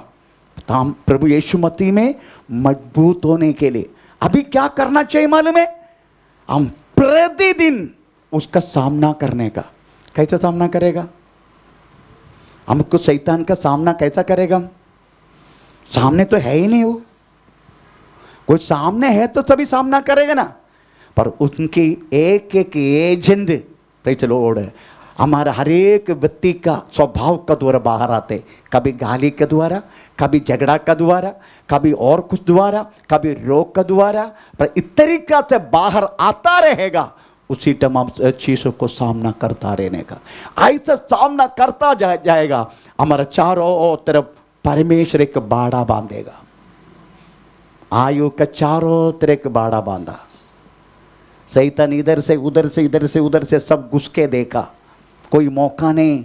Speaker 1: तो हम प्रभु यीशु मसीह में मजबूत होने के लिए अभी क्या करना चाहिए मालूम है? हम प्रतिदिन उसका सामना करने का। कैसे सामना करेगा? हमको शैतान का सामना कैसा करेगा? सामने तो है ही नहीं वो, कोई सामने है तो सभी सामना करेगा ना, पर उनकी एक एक एजेंट, प्रेज़ द लॉर्ड, हमारा हर एक व्यक्ति का स्वभाव का द्वारा बाहर आते, कभी गाली के द्वारा, कभी झगड़ा का द्वारा, कभी और कुछ द्वारा, कभी रोग का द्वारा, पर इस तरीका से बाहर आता रहेगा। उसी टाइम हम चीज़ों को सामना करता रहने का, ऐसा सामना करता जाएगा। हमारा चारों तरफ परमेश्वर एक बाड़ा बांधेगा। आयु का चारों तरफ एक बाड़ा बांधा, शैतान इधर से उधर से, इधर से उधर से सब घुस के देखा, कोई मौका नहीं।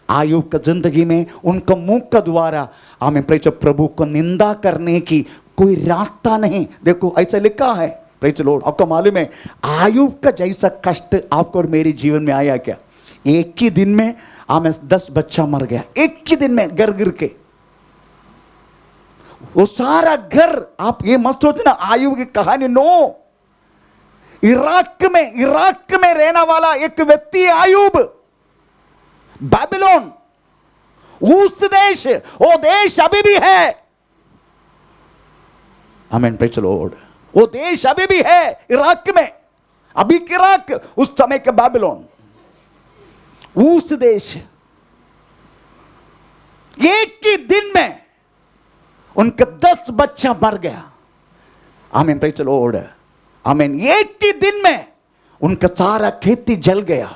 Speaker 1: आयु का जिंदगी में उनका मुंह का द्वारा हमें प्रभु को निंदा करने की कोई रास्ता नहीं। देखो ऐसा लिखा है, प्रेज़ द लॉर्ड, आपको मालूम है आयुब का जैसा कष्ट आपको और मेरे जीवन में आया क्या? एक ही दिन में हमें 10 बच्चा मर गया, एक ही दिन में गिर गिर के। वो सारा घर, आप ये मत सोचना आयुब की कहानी, नो। इराक में रहने वाला एक व्यक्ति आयुब, बेबीलोन, उस देश, वो देश अभी भी है। आमीन, प्रेज़ द लॉर्ड। वो देश अभी भी है इराक में, अभी इराक, उस समय के बेबीलोन, उस देश। एक ही दिन में उनका 10 बच्चा मर गया। आमीन, प्रेज़ द लॉर्ड, आमीन। एक ही दिन में उनका सारा खेती जल गया,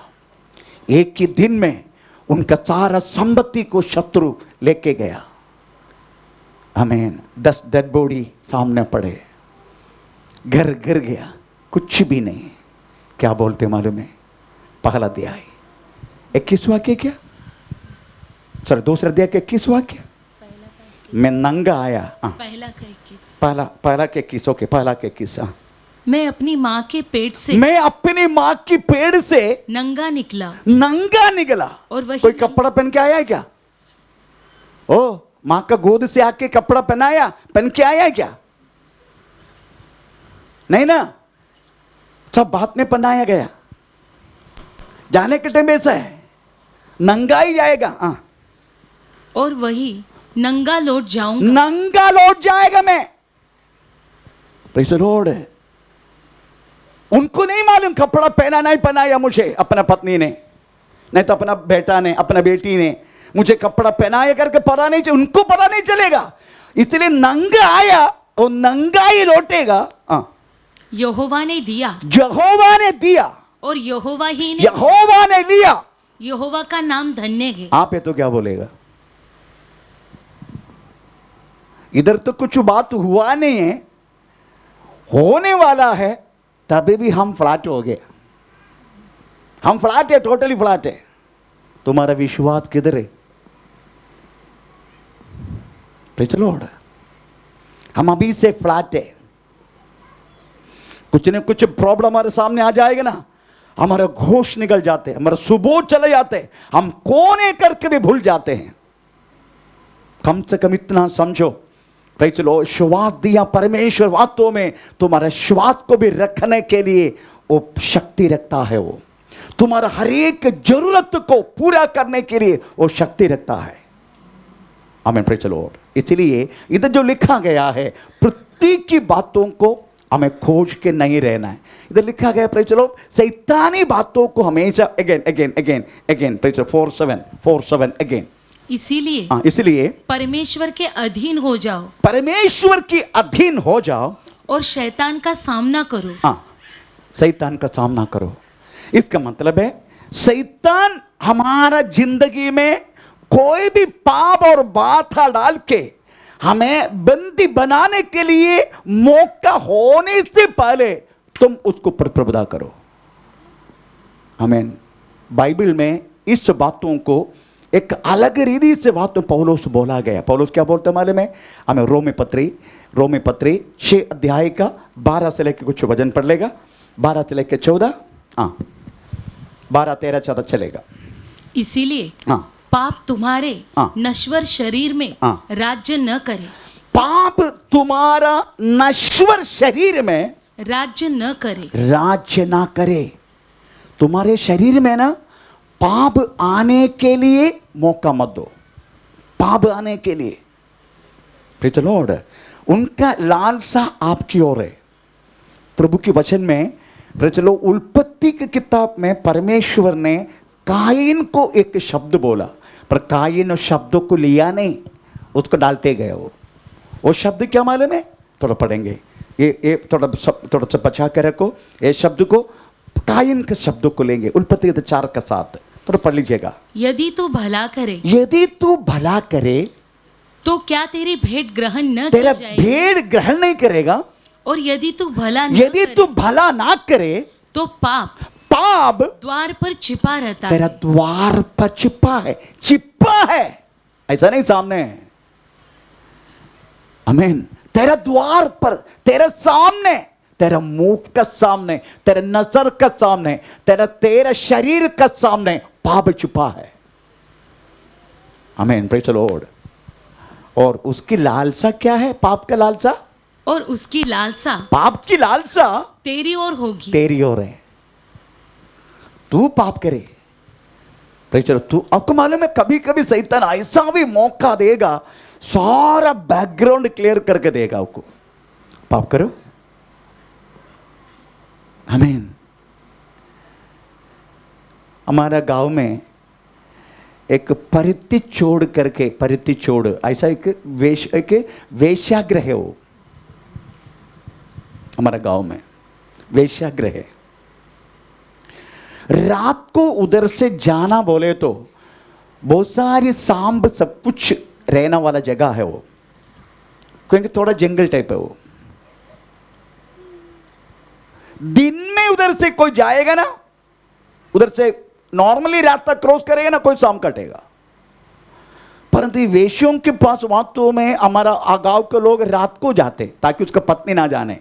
Speaker 1: एक ही दिन में उनका सारा संपत्ति को शत्रु लेके गया। आमीन। 10 डेड बॉडी सामने पड़े, घर गिर गया, कुछ भी नहीं। क्या बोलते मालूम है? पहला अध्याय 21 वाक्य, क्या सर दूसरा अध्याय के 21 वाक्य, मैं नंगा आया,
Speaker 2: पहला का 21,
Speaker 1: पहला के 21, ओके, पहला के 21।
Speaker 2: मैं अपनी माँ के पेट से
Speaker 1: मैं अपनी माँ की पेड़ से
Speaker 2: नंगा निकला
Speaker 1: नंगा निकला।
Speaker 2: और वही
Speaker 1: कोई कपड़ा पहन के आया है क्या? ओ, माँ का गोद से आके कपड़ा पहन के आया है क्या? नहीं ना, सब बात में पहनाया गया। जाने के टाइम ऐसा है, नंगा ही जाएगा। हाँ,
Speaker 2: और वही नंगा लौट जाऊंगा।
Speaker 1: नंगा लौट जाएगा मैं। Praise the Lord. उनको नहीं मालूम कपड़ा पहना नहीं पहनाया मुझे अपना पत्नी ने, नहीं तो अपना बेटा ने, अपना बेटी ने मुझे कपड़ा पहनाया करके पता नहीं, उनको पता नहीं चलेगा। इसलिए नंगा आया और नंगा ही लौटेगा। हाँ,
Speaker 2: यहोवा ने दिया,
Speaker 1: यहोवा ने दिया
Speaker 2: और यहोवा ही ने,
Speaker 1: यहोवा ने लिया।
Speaker 2: यहोवा का नाम धन्य है।
Speaker 1: आप ये तो क्या बोलेगा? इधर तो कुछ बात हुआ नहीं है, होने वाला है, तभी भी हम फ्लैट हो गए। हम फ्लैट है, टोटली फ्लैट है। तुम्हारा विश्वास किधर है? Praise the Lord. हम अभी से फ्लैट है। कुछ न कुछ प्रॉब्लम हमारे सामने आ जाएगा ना, हमारा घोष निकल जाते हैं, हमारा सुबोध चले जाते हैं, हम कोने करके भी भूल जाते हैं। कम से कम इतना समझो, प्रेज़ द लॉर्ड, श्वास दिया परमेश्वर वास्तव में तुम्हारे श्वास को भी रखने के लिए वो शक्ति रखता है। वो तुम्हारा हर एक जरूरत को पूरा करने के लिए वो शक्ति रखता है। आमीन, प्रेज़ द लॉर्ड। इसलिए इधर जो लिखा गया है, पृथ्वी की बातों को हमें खोज के नहीं रहना है। इधर लिखा गया, प्रेज़ द लॉर्ड, शैतानी बातों को हमेशा again praise the Lord 4:7 again. इसलिए
Speaker 2: परमेश्वर के अधीन हो जाओ,
Speaker 1: परमेश्वर की अधीन हो जाओ
Speaker 2: और शैतान का सामना करो।
Speaker 1: हाँ, शैतान का सामना करो। इसका मतलब है शैतान हमारा जिंदगी में कोई भी पाप और बाधा डाल के हमें बंदी बनाने के लिए मौका होने से पहले तुम उसको प्रतिपदा करो। आमीन। बाइबल में इस बातों को एक अलग रीति से बात पौलुस बोला गया। पौलुस क्या बोलते मालूम है? हमें रोमी पत्री 6 अध्याय का 12 से लेकर कुछ वजन पढ़ लेगा, 12 से लेकर 14, 12, 13, 14 चलेगा।
Speaker 2: इसीलिए पाप तुम्हारे नश्वर शरीर में राज्य न करे।
Speaker 1: पाप तुम्हारा नश्वर शरीर में
Speaker 2: राज्य न करे,
Speaker 1: राज्य ना करे। तुम्हारे शरीर में ना पाप आने के लिए मौका मत दो। पाप आने के लिए, प्रेज़ द लॉर्ड, उनका लालसा आपकी ओर है। प्रभु के वचन में, प्रेज़ द लॉर्ड, उत्पत्ति की किताब में परमेश्वर ने कायन को एक शब्द बोला, पर कायन उस शब्दों को लिया नहीं, उसको डालते गए। वो शब्द क्या मालूम है? थोड़ा पढ़ेंगे, ये थोड़ा सा बचा कर रखो। ये शब्द को, कायन के शब्दों को लेंगे, उत्पत्ति 4 का 7, थोड़ा पढ़ लीजिएगा।
Speaker 2: यदि तू भला करे,
Speaker 1: यदि तू भला करे
Speaker 2: तो क्या तेरी भेंट ग्रहण न
Speaker 1: तेरा
Speaker 2: की जाएगी?
Speaker 1: भेंट ग्रहण नहीं करेगा।
Speaker 2: और यदि तू भला न
Speaker 1: यदि
Speaker 2: करे,
Speaker 1: तू भला ना करे
Speaker 2: तो पाप
Speaker 1: द्वार
Speaker 2: पर छिपा रहता
Speaker 1: तेरा
Speaker 2: है।
Speaker 1: द्वार पर छिपा है, ऐसा नहीं सामने है। आमीन। तेरा द्वार पर, तेरे सामने, तेरा मुंह का सामने, तेरे नजर का सामने, तेरा शरीर का सामने पाप छुपा है। आमीन, प्रेज़ द लॉर्ड। और उसकी लालसा क्या है? पाप का लालसा,
Speaker 2: और उसकी लालसा,
Speaker 1: पाप की लालसा
Speaker 2: तेरी ओर होगी।
Speaker 1: तेरी ओर है। तू पाप करे, प्रेज़ द लॉर्ड, तू, आपको मालूम है कभी कभी शैतान ऐसा भी मौका देगा, सारा बैकग्राउंड क्लियर करके देगा आपको, पाप करो। आमीन। हमारा गांव में एक परिति चोड़ ऐसा एक वेश्यागृह है। वो हमारा गांव में वेश्यागृह है। रात को उधर से जाना बोले तो बहुत सारी सांप सब कुछ रहने वाला जगह है वो, क्योंकि थोड़ा जंगल टाइप है वो। दिन में उधर से कोई जाएगा ना, उधर से नॉर्मली रात तक क्रॉस करेगा ना, कोई शाम कटेगा। परंतु वेश्यों के पास वास्तव में हमारा गांव के लोग रात को जाते ताकि उसका पत्नी ना जाने।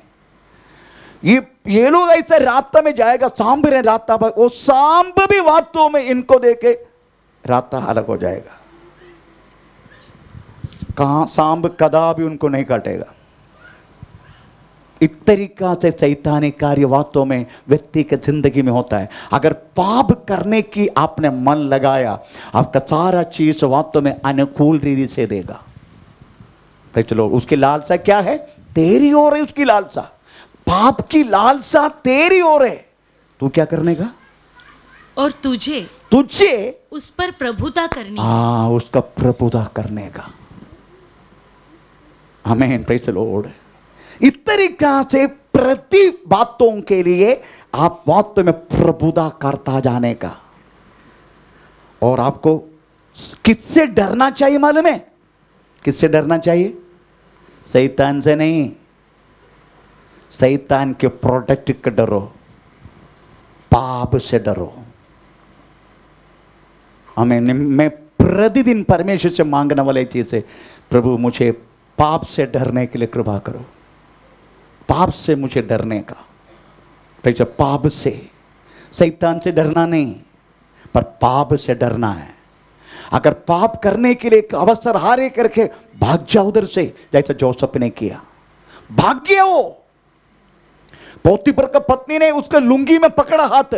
Speaker 1: ये लोग ऐसे रास्ता में जाएगा, सांब रहे रास्ता पर, वो सांब भी वास्तव में इनको देके रास्ता अलग हो जाएगा। कहां सांब कदा भी उनको नहीं काटेगा। इस तरीका से शैतानी कार्य वास्तव में व्यक्ति के जिंदगी में होता है। अगर पाप करने की आपने मन लगाया, आपका सारा चीज वास्तव में अनुकूल रीति से देगा। चलो, उसकी लालसा क्या है? तेरी ओर है उसकी लालसा, पाप की लालसा तेरी ओर है। तू क्या करने का?
Speaker 2: और तुझे
Speaker 1: उस
Speaker 2: पर प्रभुता करनी।
Speaker 1: उसका प्रभुता करने का। आमीन, प्रेज़ द लॉर्ड। इस तरीका से प्रति बातों के लिए आप वास्तव में प्रभुता करता जाने का। और आपको किससे डरना चाहिए मालूम है? किससे डरना चाहिए? शैतान से नहीं, शैतान के प्रोडक्ट का डरो, पाप से डरो। मैं प्रतिदिन परमेश्वर से मांगने वाली चीज है, प्रभु मुझे पाप से डरने के लिए कृपा करो, पाप से मुझे डरने का। तो पाप से, शैतान से डरना नहीं, पर पाप से डरना है। अगर पाप करने के लिए एक अवसर हारे करके भाग जाओ उधर से, जैसा जोसेफ ने किया, भाग गया वो। पोतीफर का पत्नी ने उसका लुंगी में पकड़ा हाथ,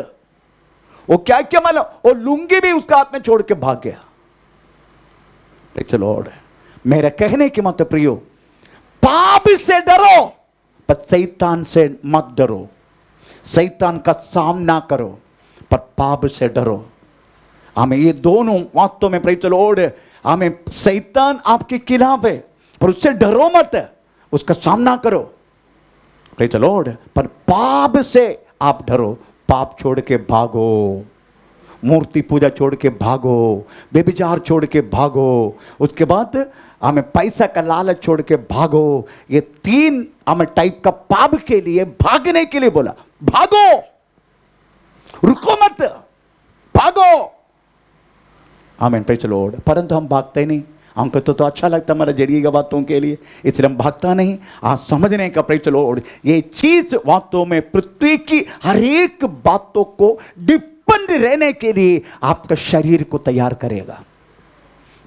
Speaker 1: वो क्या क्या मालूम, वो लुंगी भी उसका हाथ में छोड़ के भाग गया। लॉर्ड, मेरा कहने की मत प्रियो, पाप से डरो पर शैतान से मत डरो। शैतान का सामना करो पर पाप से डरो। हमें ये दोनों वास्तव में प्रेज़ द लॉर्ड, हमें शैतान आपके खिलाफ है पर उससे डरो मत, उसका सामना करो। Praise the Lord. पर पाप से आप डरो, पाप छोड़ के भागो, मूर्ति पूजा छोड़ के भागो, व्यभिचार छोड़ के भागो, उसके बाद हमें पैसा का लालच छोड़ के भागो। ये तीन हमें टाइप का पाप के लिए भागने के लिए बोला, भागो, रुको मत, भागो। आमीन, प्रेज़ द लॉर्ड। परंतु हम भागते ही नहीं, हमको तो अच्छा लगता हमारा जरिए की बातों के लिए, इसलिए हम भागता नहीं। आज समझने का, प्रेज़ द लॉर्ड, ये चीज वास्तव में पृथ्वी की हर एक बातों को डिपेंड रहने के लिए आपका शरीर को तैयार करेगा।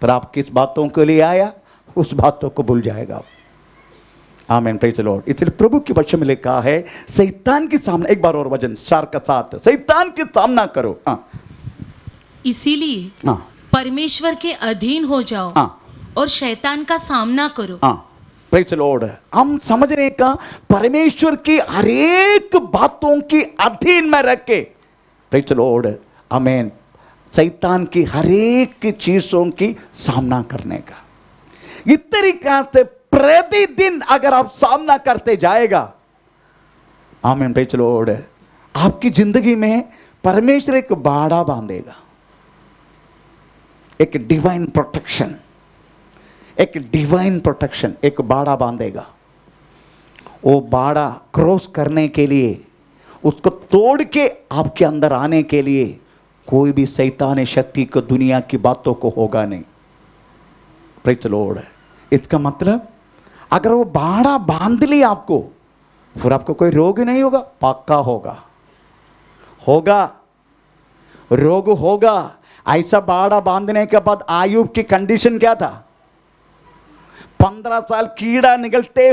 Speaker 1: पर आप किस बातों के लिए आया, उस बातों को भूल जाएगा। आमीन, प्रेज़ द लॉर्ड। इसलिए प्रभु के वचन में लिखा है, शैतान के सामने, एक बार और वचन 4 का 7, शैतान के सामना करो।
Speaker 2: इसीलिए परमेश्वर के अधीन हो जाओ और शैतान का सामना करो।
Speaker 1: Praise the Lord. हम समझ रहे का, परमेश्वर की हर एक बातों की अधीन में रख के, प्रेज़ द लॉर्ड, आमीन, शैतान की हर एक चीजों की सामना करने का। इस तरीका से प्रतिदिन अगर आप सामना करते जाएगा, आमीन, प्रेज़ द लॉर्ड, आपकी जिंदगी में परमेश्वर एक बाड़ा बांधेगा, एक डिवाइन प्रोटेक्शन, एक डिवाइन प्रोटेक्शन, एक बाड़ा बांधेगा। वो बाड़ा क्रॉस करने के लिए, उसको तोड़ के आपके अंदर आने के लिए कोई भी शैतानी शक्ति को, दुनिया की बातों को होगा नहीं। Praise the Lord. इसका मतलब अगर वो बाड़ा बांध लिया आपको, फिर आपको कोई रोग नहीं होगा, पक्का होगा, रोग होगा। ऐसा बाड़ा बांधने के बाद आयुब की कंडीशन क्या था? 15 साल कीड़ा निगलते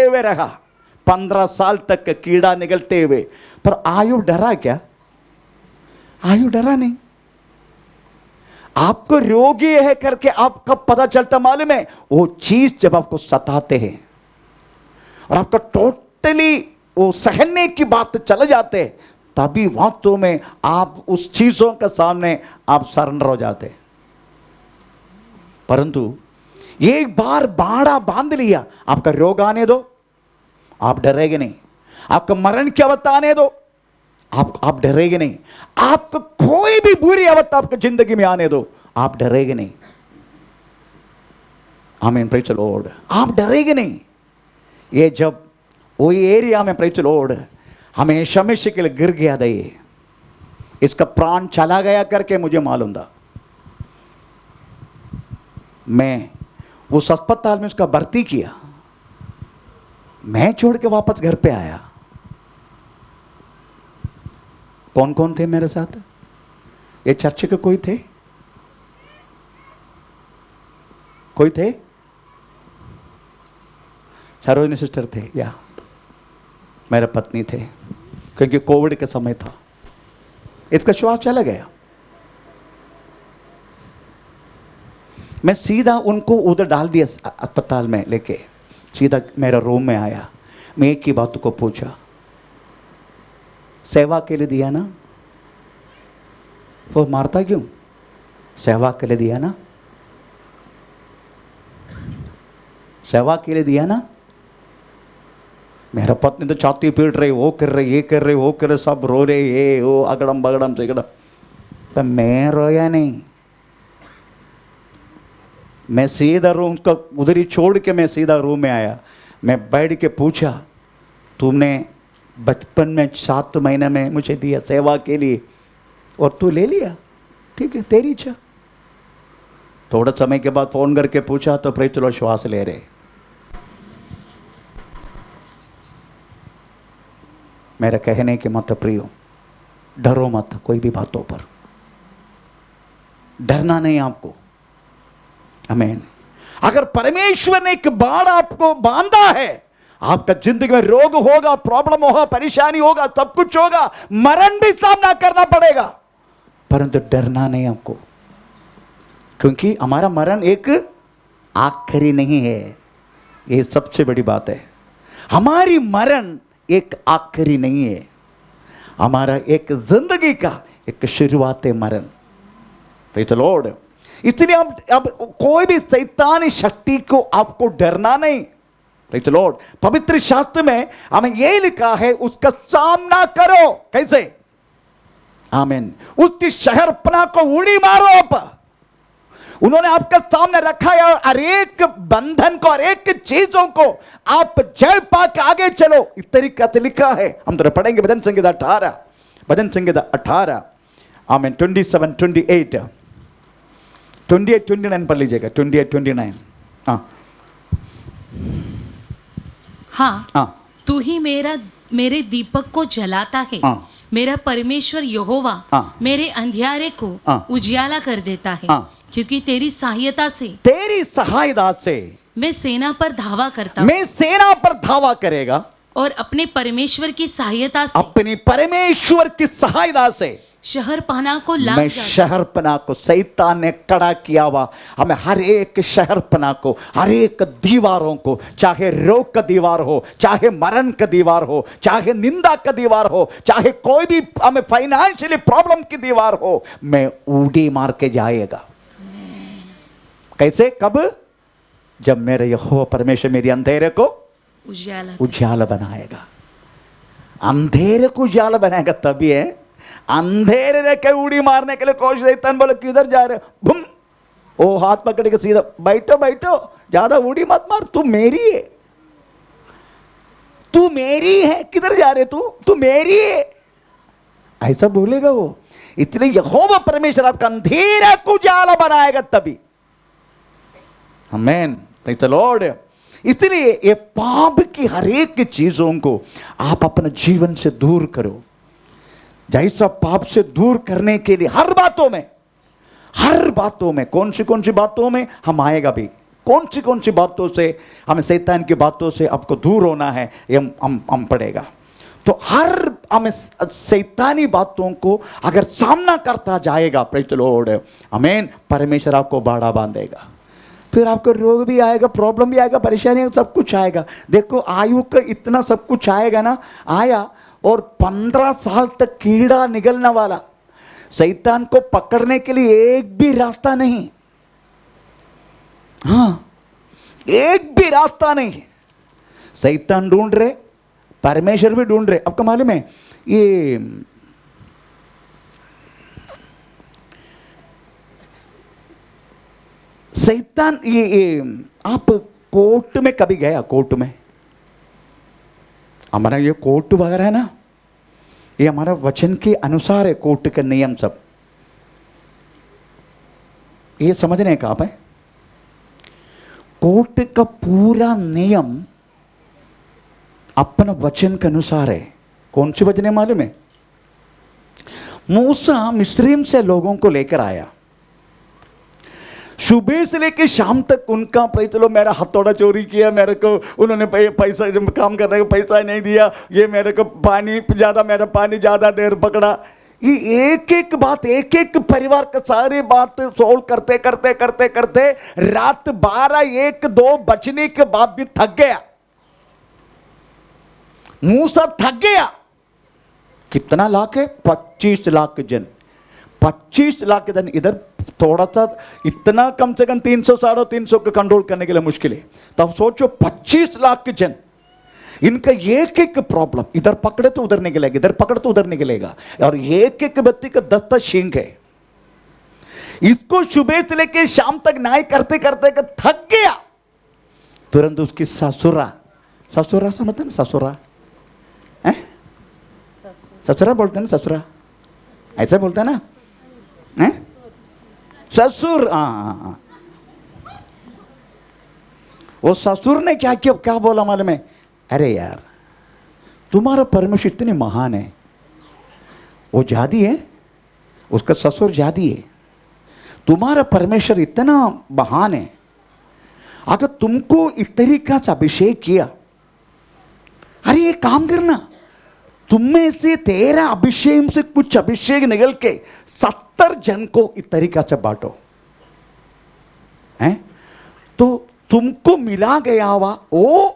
Speaker 1: हुए रहा, 15 साल तक कीड़ा निगलते हुए। पर आयुब डरा क्या? आयुब डरा नहीं। आपको रोगी है करके आपका पता चलता मालूम है, वो चीज जब आपको सताते हैं और आपका टोटली वो सहने की बात चले जाते, तभी वास्तव में आप उस चीजों के सामने आप सरेंडर हो जाते। परंतु एक बार बाड़ा बांध लिया, आपका रोग आने दो, आप डरेंगे नहीं। आपका मरण की अवस्था आने दो, आप डरेंगे नहीं। आपको कोई भी बुरी अवस्था आपकी जिंदगी में आने दो, आप डरेंगे नहीं। आमीन, प्रेज़ द लॉर्ड। आप डरेंगे नहीं। ये जब वही एरिया में, प्रेज़ द लॉर्ड, हमेशा के लिए गिर गया था, ये इसका प्राण चला गया करके मुझे मालूम था। मैं उस अस्पताल में उसका भर्ती किया, मैं छोड़ के वापस घर पे आया। कौन कौन थे मेरे साथ? ये चर्च के कोई थे? कोई थे? सरोजनी सिस्टर थे या मेरे पत्नी थे, क्योंकि कोविड का समय था, इसका श्वास चला गया। मैं सीधा उनको उधर डाल दिया अस्पताल में लेके, सीधा मेरा रूम में आया। मैं एक ही बात को पूछा, सेवा के लिए दिया ना? वो मारता क्यों? सेवा के लिए दिया ना? सेवा के लिए दिया ना? मेरा पत्नी तो छाती पीट रही, वो कर रही, ये कर रही, वो कर रहे, सब रो रहे, ये वो अगड़म बगड़म सिगड़म, पर मैं रोया नहीं। मैं सीधा रूम का उधर ही छोड़ के मैं सीधा रूम में आया। मैं बैठ के पूछा, तुमने बचपन में 7 महीने में मुझे दिया सेवा के लिए और तू ले लिया, ठीक है, तेरी इच्छा। थोड़ा समय के बाद फोन करके पूछा तो फिर चलो श्वास ले रहे। मेरा कहने के मत प्रियो, डरो मत कोई भी बातों पर, डरना नहीं आपको। आमीन। अगर परमेश्वर ने एक बाण आपको बांधा है, आपका जिंदगी में रोग होगा, प्रॉब्लम होगा, परेशानी होगा, सब कुछ होगा, मरण भी सामना करना पड़ेगा, परंतु डरना नहीं आपको, क्योंकि हमारा मरण एक आखिरी नहीं है। ये सबसे बड़ी बात है। हमारी मरण एक आखिरी नहीं है, हमारा एक जिंदगी का एक शुरुआत मरण। Praise the Lord. इसलिए अब कोई भी शैतानी शक्ति को आपको डरना नहीं। Praise the Lord. पवित्र शास्त्र में हमें यह लिखा है, उसका सामना करो। कैसे? आमीन। उसकी शहरपना को उड़ी मारो। आप उन्होंने आपके सामने रखा है, हर एक बंधन को, हर एक चीजों को आप जय पा के आगे चलो, इस तरीके से लिखा है। हम तो पढ़ेंगे भजन संहिता 18, भजन संहिता 18, आमीन, 27, 28, 28, 29 पढ़ लीजिएगा। 28, 29।
Speaker 2: हाँ, तू ही मेरे दीपक को जलाता है। मेरा परमेश्वर यहोवा मेरे अंधियारे को उजियाला कर देता है। क्योंकि तेरी सहायता से मैं सेना पर धावा करता हूँ।
Speaker 1: मैं सेना पर धावा करेगा,
Speaker 2: और अपने परमेश्वर की सहायता से,
Speaker 1: अपनी परमेश्वर की सहायता से
Speaker 2: शहरपनाह को लांघ
Speaker 1: मैं
Speaker 2: जाता।
Speaker 1: शहरपनाह को, शैतान ने कड़ा किया हुआ हमें हर एक शहरपनाह को, हर एक दीवारों को, चाहे रोग का दीवार हो, चाहे मरण का दीवार हो, चाहे निंदा का दीवार हो, चाहे कोई भी हमें फाइनेंशियली प्रॉब्लम की दीवार हो, मैं उड़ी मार के जाएगा। कैसे? कब? जब मेरे यहोवा परमेश्वर मेरी अंधेरे को उजाला बनाएगा। अंधेरे को उजाला बनाएगा तभी है। अंधेरे ने के उड़ी मारने के लिए कोशिश, शैतान बोले किधर जा रहे हो, बुम, ओ हाथ पकड़ के सीधा, बैठो बैठो, ज्यादा उड़ी मत मार, तू मेरी है, तू मेरी है, किधर जा रहे तू मेरी है, ऐसा बोलेगा वो। इसलिए यहोवा परमेश्वर आपका अंधेरा को उजाला बनाएगा तभी। आमीन। Praise the Lord. इसलिए ये पाप की हर एक चीजों को आप अपने जीवन से दूर करो। जैसा पाप से दूर करने के लिए हर बातों में कौन सी बातों में हम आएगा भी, कौन सी बातों से हमें शैतान की बातों से आपको दूर होना है, ये हम पड़ेगा। तो हर हमें शैतानी बातों को अगर सामना करता जाएगा, प्रेज़ द लॉर्ड, आमीन, परमेश्वर आपको बाड़ा बांधेगा। फिर आपको रोग भी आएगा, प्रॉब्लम भी आएगा, परेशानी, सब कुछ आएगा। देखो आयु का इतना सब कुछ आएगा ना, आया, और 15 साल तक कीड़ा निगलने वाला, शैतान को पकड़ने के लिए एक भी रास्ता नहीं। हाँ, एक भी रास्ता नहीं। शैतान ढूंढ रहे, परमेश्वर भी ढूंढ रहे। आपको मालूम है ये शैतान, ये आप कोर्ट में कभी गया? कोर्ट में हमारा ये कोर्ट वगैरह है ना, ये हमारा वचन के अनुसार है। कोर्ट के नियम सब ये समझने का आप है। कोर्ट का पूरा नियम अपना वचन के अनुसार है। कौन सी वचन है मालूम है? मूसा मिस्रीम से लोगों को लेकर आया, सुबह से लेकर शाम तक उनका चलो मेरा हथौड़ा चोरी किया, मेरे को उन्होंने पैसा जब काम करने का पैसा नहीं दिया, ये मेरे को मेरा पानी ज़्यादा देर पकड़ा। ये एक एक बात, एक एक परिवार का सारी बात सोल्व करते करते करते करते रात 12-1-2 बजने के बाद भी थक गया, मूसा थक गया। कितना लाख है? 25 लाख जन। 25 लाख जन। इधर थोड़ा सा इतना कम से कम 300-350 को कंट्रोल करने के लिए मुश्किल है। तब सोचो 25 लाख जन, इनका एक एक प्रॉब्लम, इधर पकड़े तो उधर निकलेगा, इधर पकड़े तो उधर निकलेगा, और एक एक व्यक्ति का 10-10 शिंग है। इसको सुबह से लेके शाम तक न्याय करते करते थक गया। तुरंत उसकी ससुरा समझते ना, ससुरा है, ससुरा बोलते ना, ससुरा ऐसा बोलते ना, है ससुर। हाँ, वो ससुर ने क्या बोला मालूम है? अरे यार, तुम्हारा परमेश्वर इतनी महान है, वो जादी है, उसका ससुर जादी है, तुम्हारा परमेश्वर इतना महान है, अगर तुमको इस तरीका से अभिषेक किया, अरे ये काम करना, तुम में से तेरा अभिषेक से कुछ अभिषेक निकल के 70 जन को इस तरीका से बांटो, हैं? तो तुमको मिला गया हुआ वो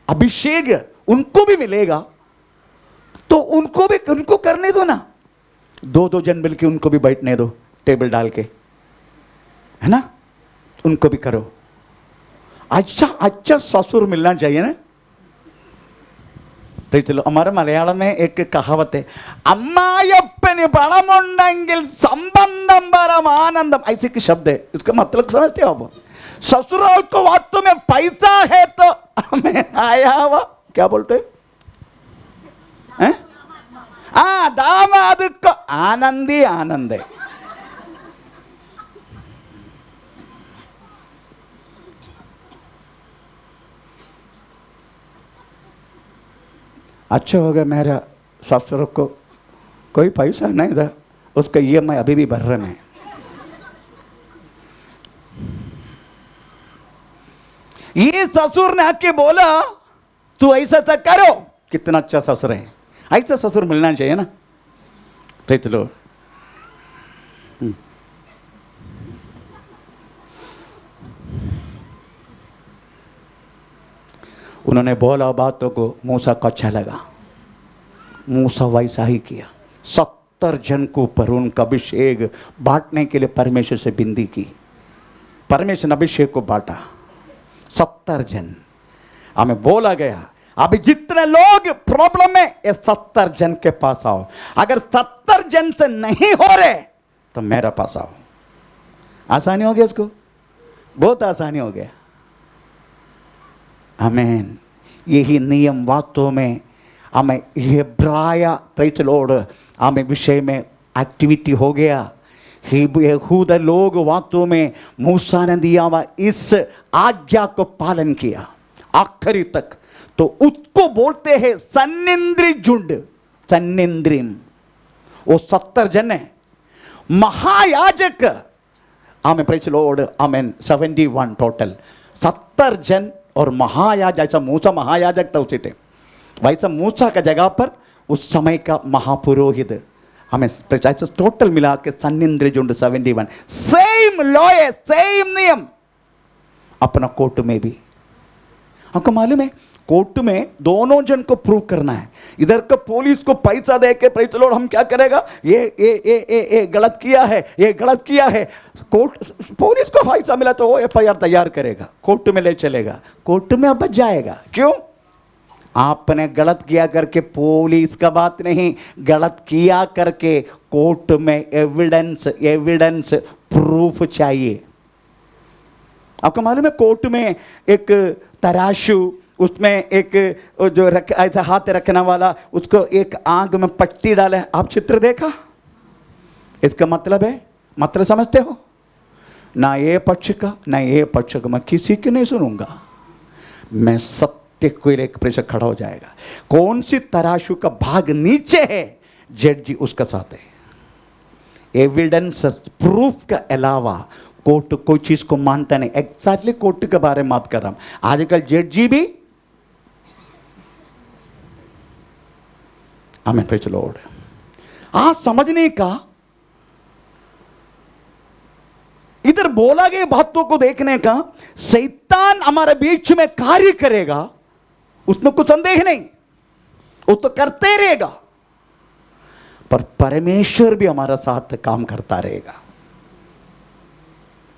Speaker 1: अभिषेक उनको भी मिलेगा, तो उनको करने दो ना, 2-2 जन मिलके उनको भी बैठने दो, टेबल डाल के, है ना, उनको भी करो। अच्छा ससुर मिलना चाहिए ना। तो चलो, हमारे मलयालम में एक कहावत है, अम्मायप्पनि पणमुंडेंगिल संबंधम परम आनंदम, ऐसे के शब्द है। इसका मतलब समझते हो आप? ससुराल को वास्तव में पैसा है तो हमें आया हुआ, क्या बोलते हैं? दामाद को आनंद ही आनंद है। अच्छा हो गया मेरा ससुर को कोई पैसा नहीं था, उसका EMI अभी भी भर रहे हैं। ये ससुर ने आके बोला तू ऐसा करो, कितना अच्छा ससुर है, ऐसा ससुर मिलना चाहिए ना। तो चलो, उन्होंने बोला बातों को, मूसा को अच्छा लगा, मूसा वैसा ही किया। 70 जन को ऊपर उनका अभिषेक बांटने के लिए परमेश्वर से विनती की, परमेश्वर ने अभिषेक को बांटा। 70 जन हमें बोला गया, अभी जितने लोग प्रॉब्लम में, ये 70 जन के पास आओ। अगर 70 जन से नहीं हो रहे तो मेरे पास आओ। आसानी हो गया, इसको बहुत आसानी हो गया। आमीन। यही नियम वास्तव में हमें इब्राया प्रेज लॉर्ड हमें विषय में एक्टिविटी हो गया। यहूद लोग वास्तव में मूसा ने दिया हुआ इस आज्ञा को पालन किया आखिरी तक, तो उसको बोलते हैं सन्निंद्री झुंड, सन्निंद्रिम। वो 70 जन है। महायाजक आमेन, प्रेज लॉर्ड आमेन, 71 टोटल, 70 जन। और महायाजक, जैसा मूसा महायाजक था उसी टाइम, वैसा मूसा का जगह पर उस समय का महापुरोहित, हमें टोटल मिला के सन्निंद्री झुंड 71। सेम लॉ है, सेम नियम अपना कोर्ट में भी। आपको मालूम है कोर्ट में दोनों जन को प्रूव करना है। इधर का पुलिस को पैसा दे के प्रेज लॉर्ड हम क्या करेगा, ये गलत किया है, ये गलत किया है। कोर्ट पुलिस को पैसा मिला तो वो FIR तैयार करेगा, कोर्ट में ले चलेगा, कोर्ट में अब बच जाएगा। क्यों? आपने गलत किया करके पुलिस का बात नहीं, गलत किया करके कोर्ट में एविडेंस प्रूफ चाहिए। आपको मालूम है कोर्ट में एक तराशू, उसमें एक जो ऐसा हाथ रखने वाला, उसको एक आंख में पट्टी डाले। आप चित्र देखा? इसका मतलब है, मतलब समझते हो? ना ये पक्ष का ना ये पक्ष का, मैं किसी की नहीं सुनूंगा, मैं सत्य को लेकर खड़ा हो जाएगा। कौन सी तराशू का भाग नीचे है, जज जी उसका साथ है। एविडेंस प्रूफ के अलावा कोर्ट कोई चीज को मानता नहीं। एग्जैक्टली कोर्ट के बारे में बात कर रहा हूं। आजकल जज भी आमीन प्रेज़ द लॉर्ड। आज समझने का, इधर बोला गए बातों को देखने का, शैतान हमारे बीच में कार्य करेगा, उसमें कुछ संदेह नहीं, वो तो करते रहेगा, पर परमेश्वर भी हमारा साथ काम करता रहेगा।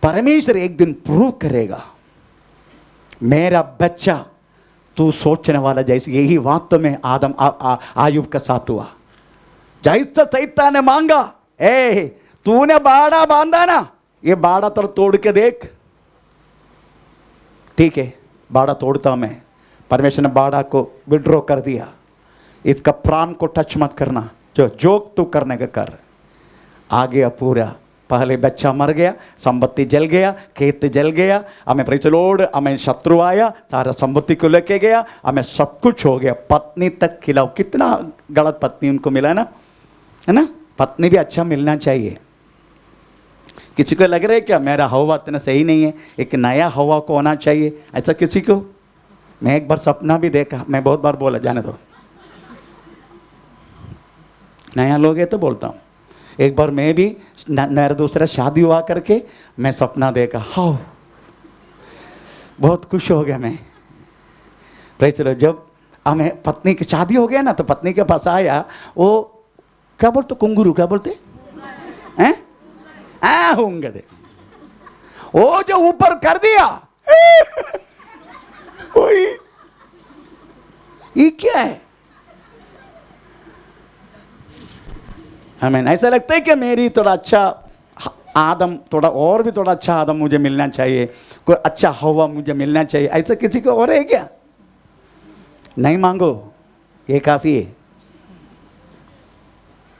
Speaker 1: परमेश्वर एक दिन प्रूव करेगा, मेरा बच्चा तू सोचने वाला जैसे। यही वास्तव में आदम आयुब का साथ हुआ। जैसा शैतान ने मांगा, ए तूने बाड़ा बांधा ना, ये बाड़ा तो तोड़ के देख। ठीक है, बाड़ा तोड़ता मैं। परमेश्वर ने बाड़ा को विड्रॉ कर दिया, इसका प्राण को टच मत करना, जो जोक तू करने का कर। आ गया पूरा, पहले बच्चा मर गया, संपत्ति जल गया, खेत जल गया, हमें प्रेज़ द लॉर्ड, हमें शत्रु आया, सारा संपत्ति को लेके गया, हमें सब कुछ हो गया। पत्नी तक खिलाओ, कितना गलत पत्नी उनको मिला ना, है ना। पत्नी भी अच्छा मिलना चाहिए। किसी को लग रहा है क्या मेरा हवा इतना सही नहीं है, एक नया हवा को होना चाहिए, ऐसा किसी को? मैं एक बार सपना भी देखा, मैं बहुत बार बोला, जाने दो, नया लोग है तो बोलता हूँ। एक बार मैं भी मेरा दूसरा शादी हुआ करके मैं सपना देखा, हाँ बहुत खुश हो गया मैं। तो चलो जब हमें पत्नी की शादी हो गया ना, तो पत्नी के पास आया, वो क्या बोलते, कुंगुरु क्या बोलते हैं, होंगे वो जो ऊपर कर दिया ये क्या है? हमें ऐसा लगता है कि मेरी थोड़ा अच्छा आदम, थोड़ा और भी थोड़ा अच्छा आदम मुझे मिलना चाहिए, कोई अच्छा हवा मुझे मिलना चाहिए। ऐसा किसी को और है क्या? नहीं मांगो, ये काफी है।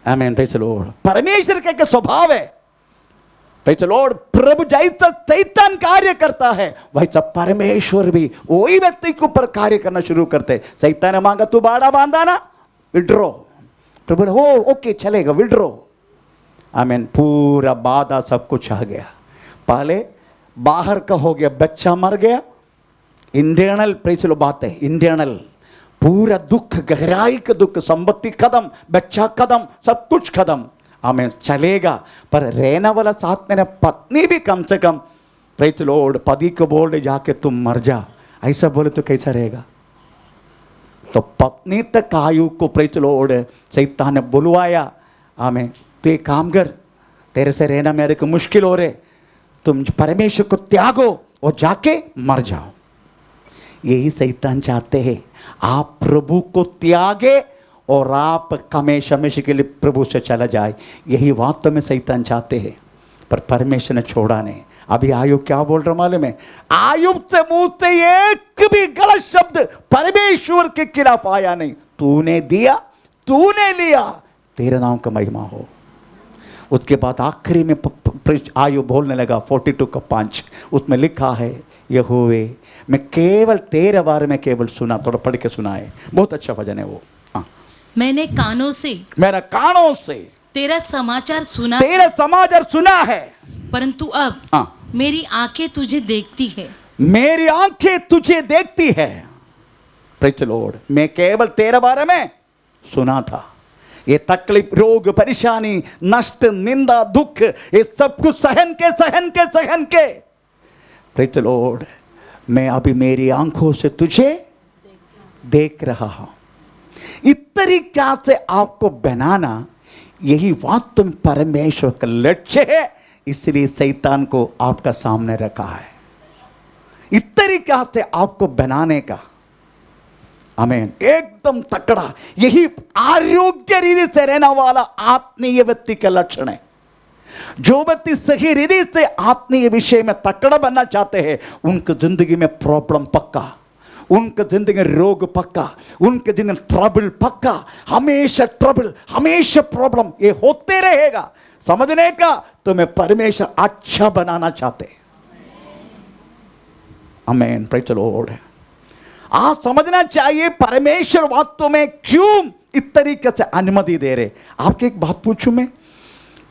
Speaker 1: आमीन प्रेज़ द लॉर्ड। परमेश्वर का स्वभाव है, प्रेज़ द लॉर्ड। प्रभु जैसा शैतान कार्य करता है, वैसा परमेश्वर भी वही व्यक्ति के ऊपर कार्य करना शुरू करते। शैतान ने मांगा तू बाड़ा बांधा ना, विड्रॉ। प्रभु ने हो ओके चलेगा, विड्रॉ। आमीन, पूरा बाधा सब कुछ आ गया। पहले बाहर का हो गया, बच्चा मर गया, इंटरनल प्रेज़ द लॉर्ड बात है, इंटरनल पूरा दुख, गहराई का दुख, संपत्ति खत्म, बच्चा खत्म, सब कुछ खत्म। हमें चलेगा, पर रहने वाला साथ में पत्नी भी कम से कम प्रेज़ द लॉर्ड पति को बोल दे जाके तुम मर जा, ऐसा बोले तो कैसा रहेगा? तो पत्नी तक आयु को प्रेज़ द लॉर्ड शैतान ने बुलवाया, हमें तो एक काम कर, तेरे से रहना मेरे को मुश्किल हो रहे, तुम परमेश्वर को त्यागो और जाके मर जाओ। यही शैतान चाहते हैं, आप प्रभु को त्यागे और आप हमेशा हमेशा के लिए प्रभु से चला जाए। यही वास्तव में शैतान चाहते हैं, पर परमेश्वर ने छोड़ा नहीं। अभी आयुब क्या बोल रहा मालूम है? आयुब से मुंह से एक भी गलत शब्द परमेश्वर के खिलाफ आया नहीं। तूने दिया, तूने लिया, तेरे नाम का महिमा हो। उसके बाद आखिरी में आयुब बोलने लगा 42:5, उसमें लिखा है, यहोवे मैं केवल तेरे बारे में केवल सुना। थोड़ा पढ़ के सुना है, बहुत अच्छा भजन है वो।
Speaker 2: मैंने कानों से,
Speaker 1: मेरा कानों से
Speaker 2: तेरा समाचार सुना,
Speaker 1: तेरा समाचार सुना है,
Speaker 2: परंतु अब मेरी आंखें तुझे देखती है।
Speaker 1: मेरी आंखें तुझे देखती है। Praise the Lord. मैं केवल तेरे बारे में सुना था, ये तकलीफ, रोग, परेशानी, नष्ट, निंदा, दुख, ये सब कुछ सहन के प्रेज़ द लॉर्ड, मैं अभी मेरी आंखों से तुझे देख रहा हूं। इस तरीका से आपको बनाना, यही वास्तव में परमेश्वर का लक्ष्य है, इसलिए शैतान को आपका सामने रखा है, इस तरीका से आपको बनाने का। आमीन, एकदम तकड़ा, यही आरोग्य रीति से रहने वाला आत्मीय व्यक्ति का लक्षण है। जो व्यक्ति सही रीति से आत्मीय विषय में तकड़ा बनना चाहते हैं, उनकी जिंदगी में प्रॉब्लम पक्का, उनके जिंदगी में रोग पक्का, उनके जिंदगी में ट्रबल पक्का, हमेशा ट्रबल, हमेशा प्रॉब्लम, ये होते रहेगा। समझने का, तुम्हें परमेश्वर अच्छा बनाना चाहते। आमीन, प्रेज़ द लॉर्ड। आज समझना चाहिए परमेश्वर वास्तव में क्यों इस तरीके से अनुमति दे रहे। आपके एक बात पूछूं मैं,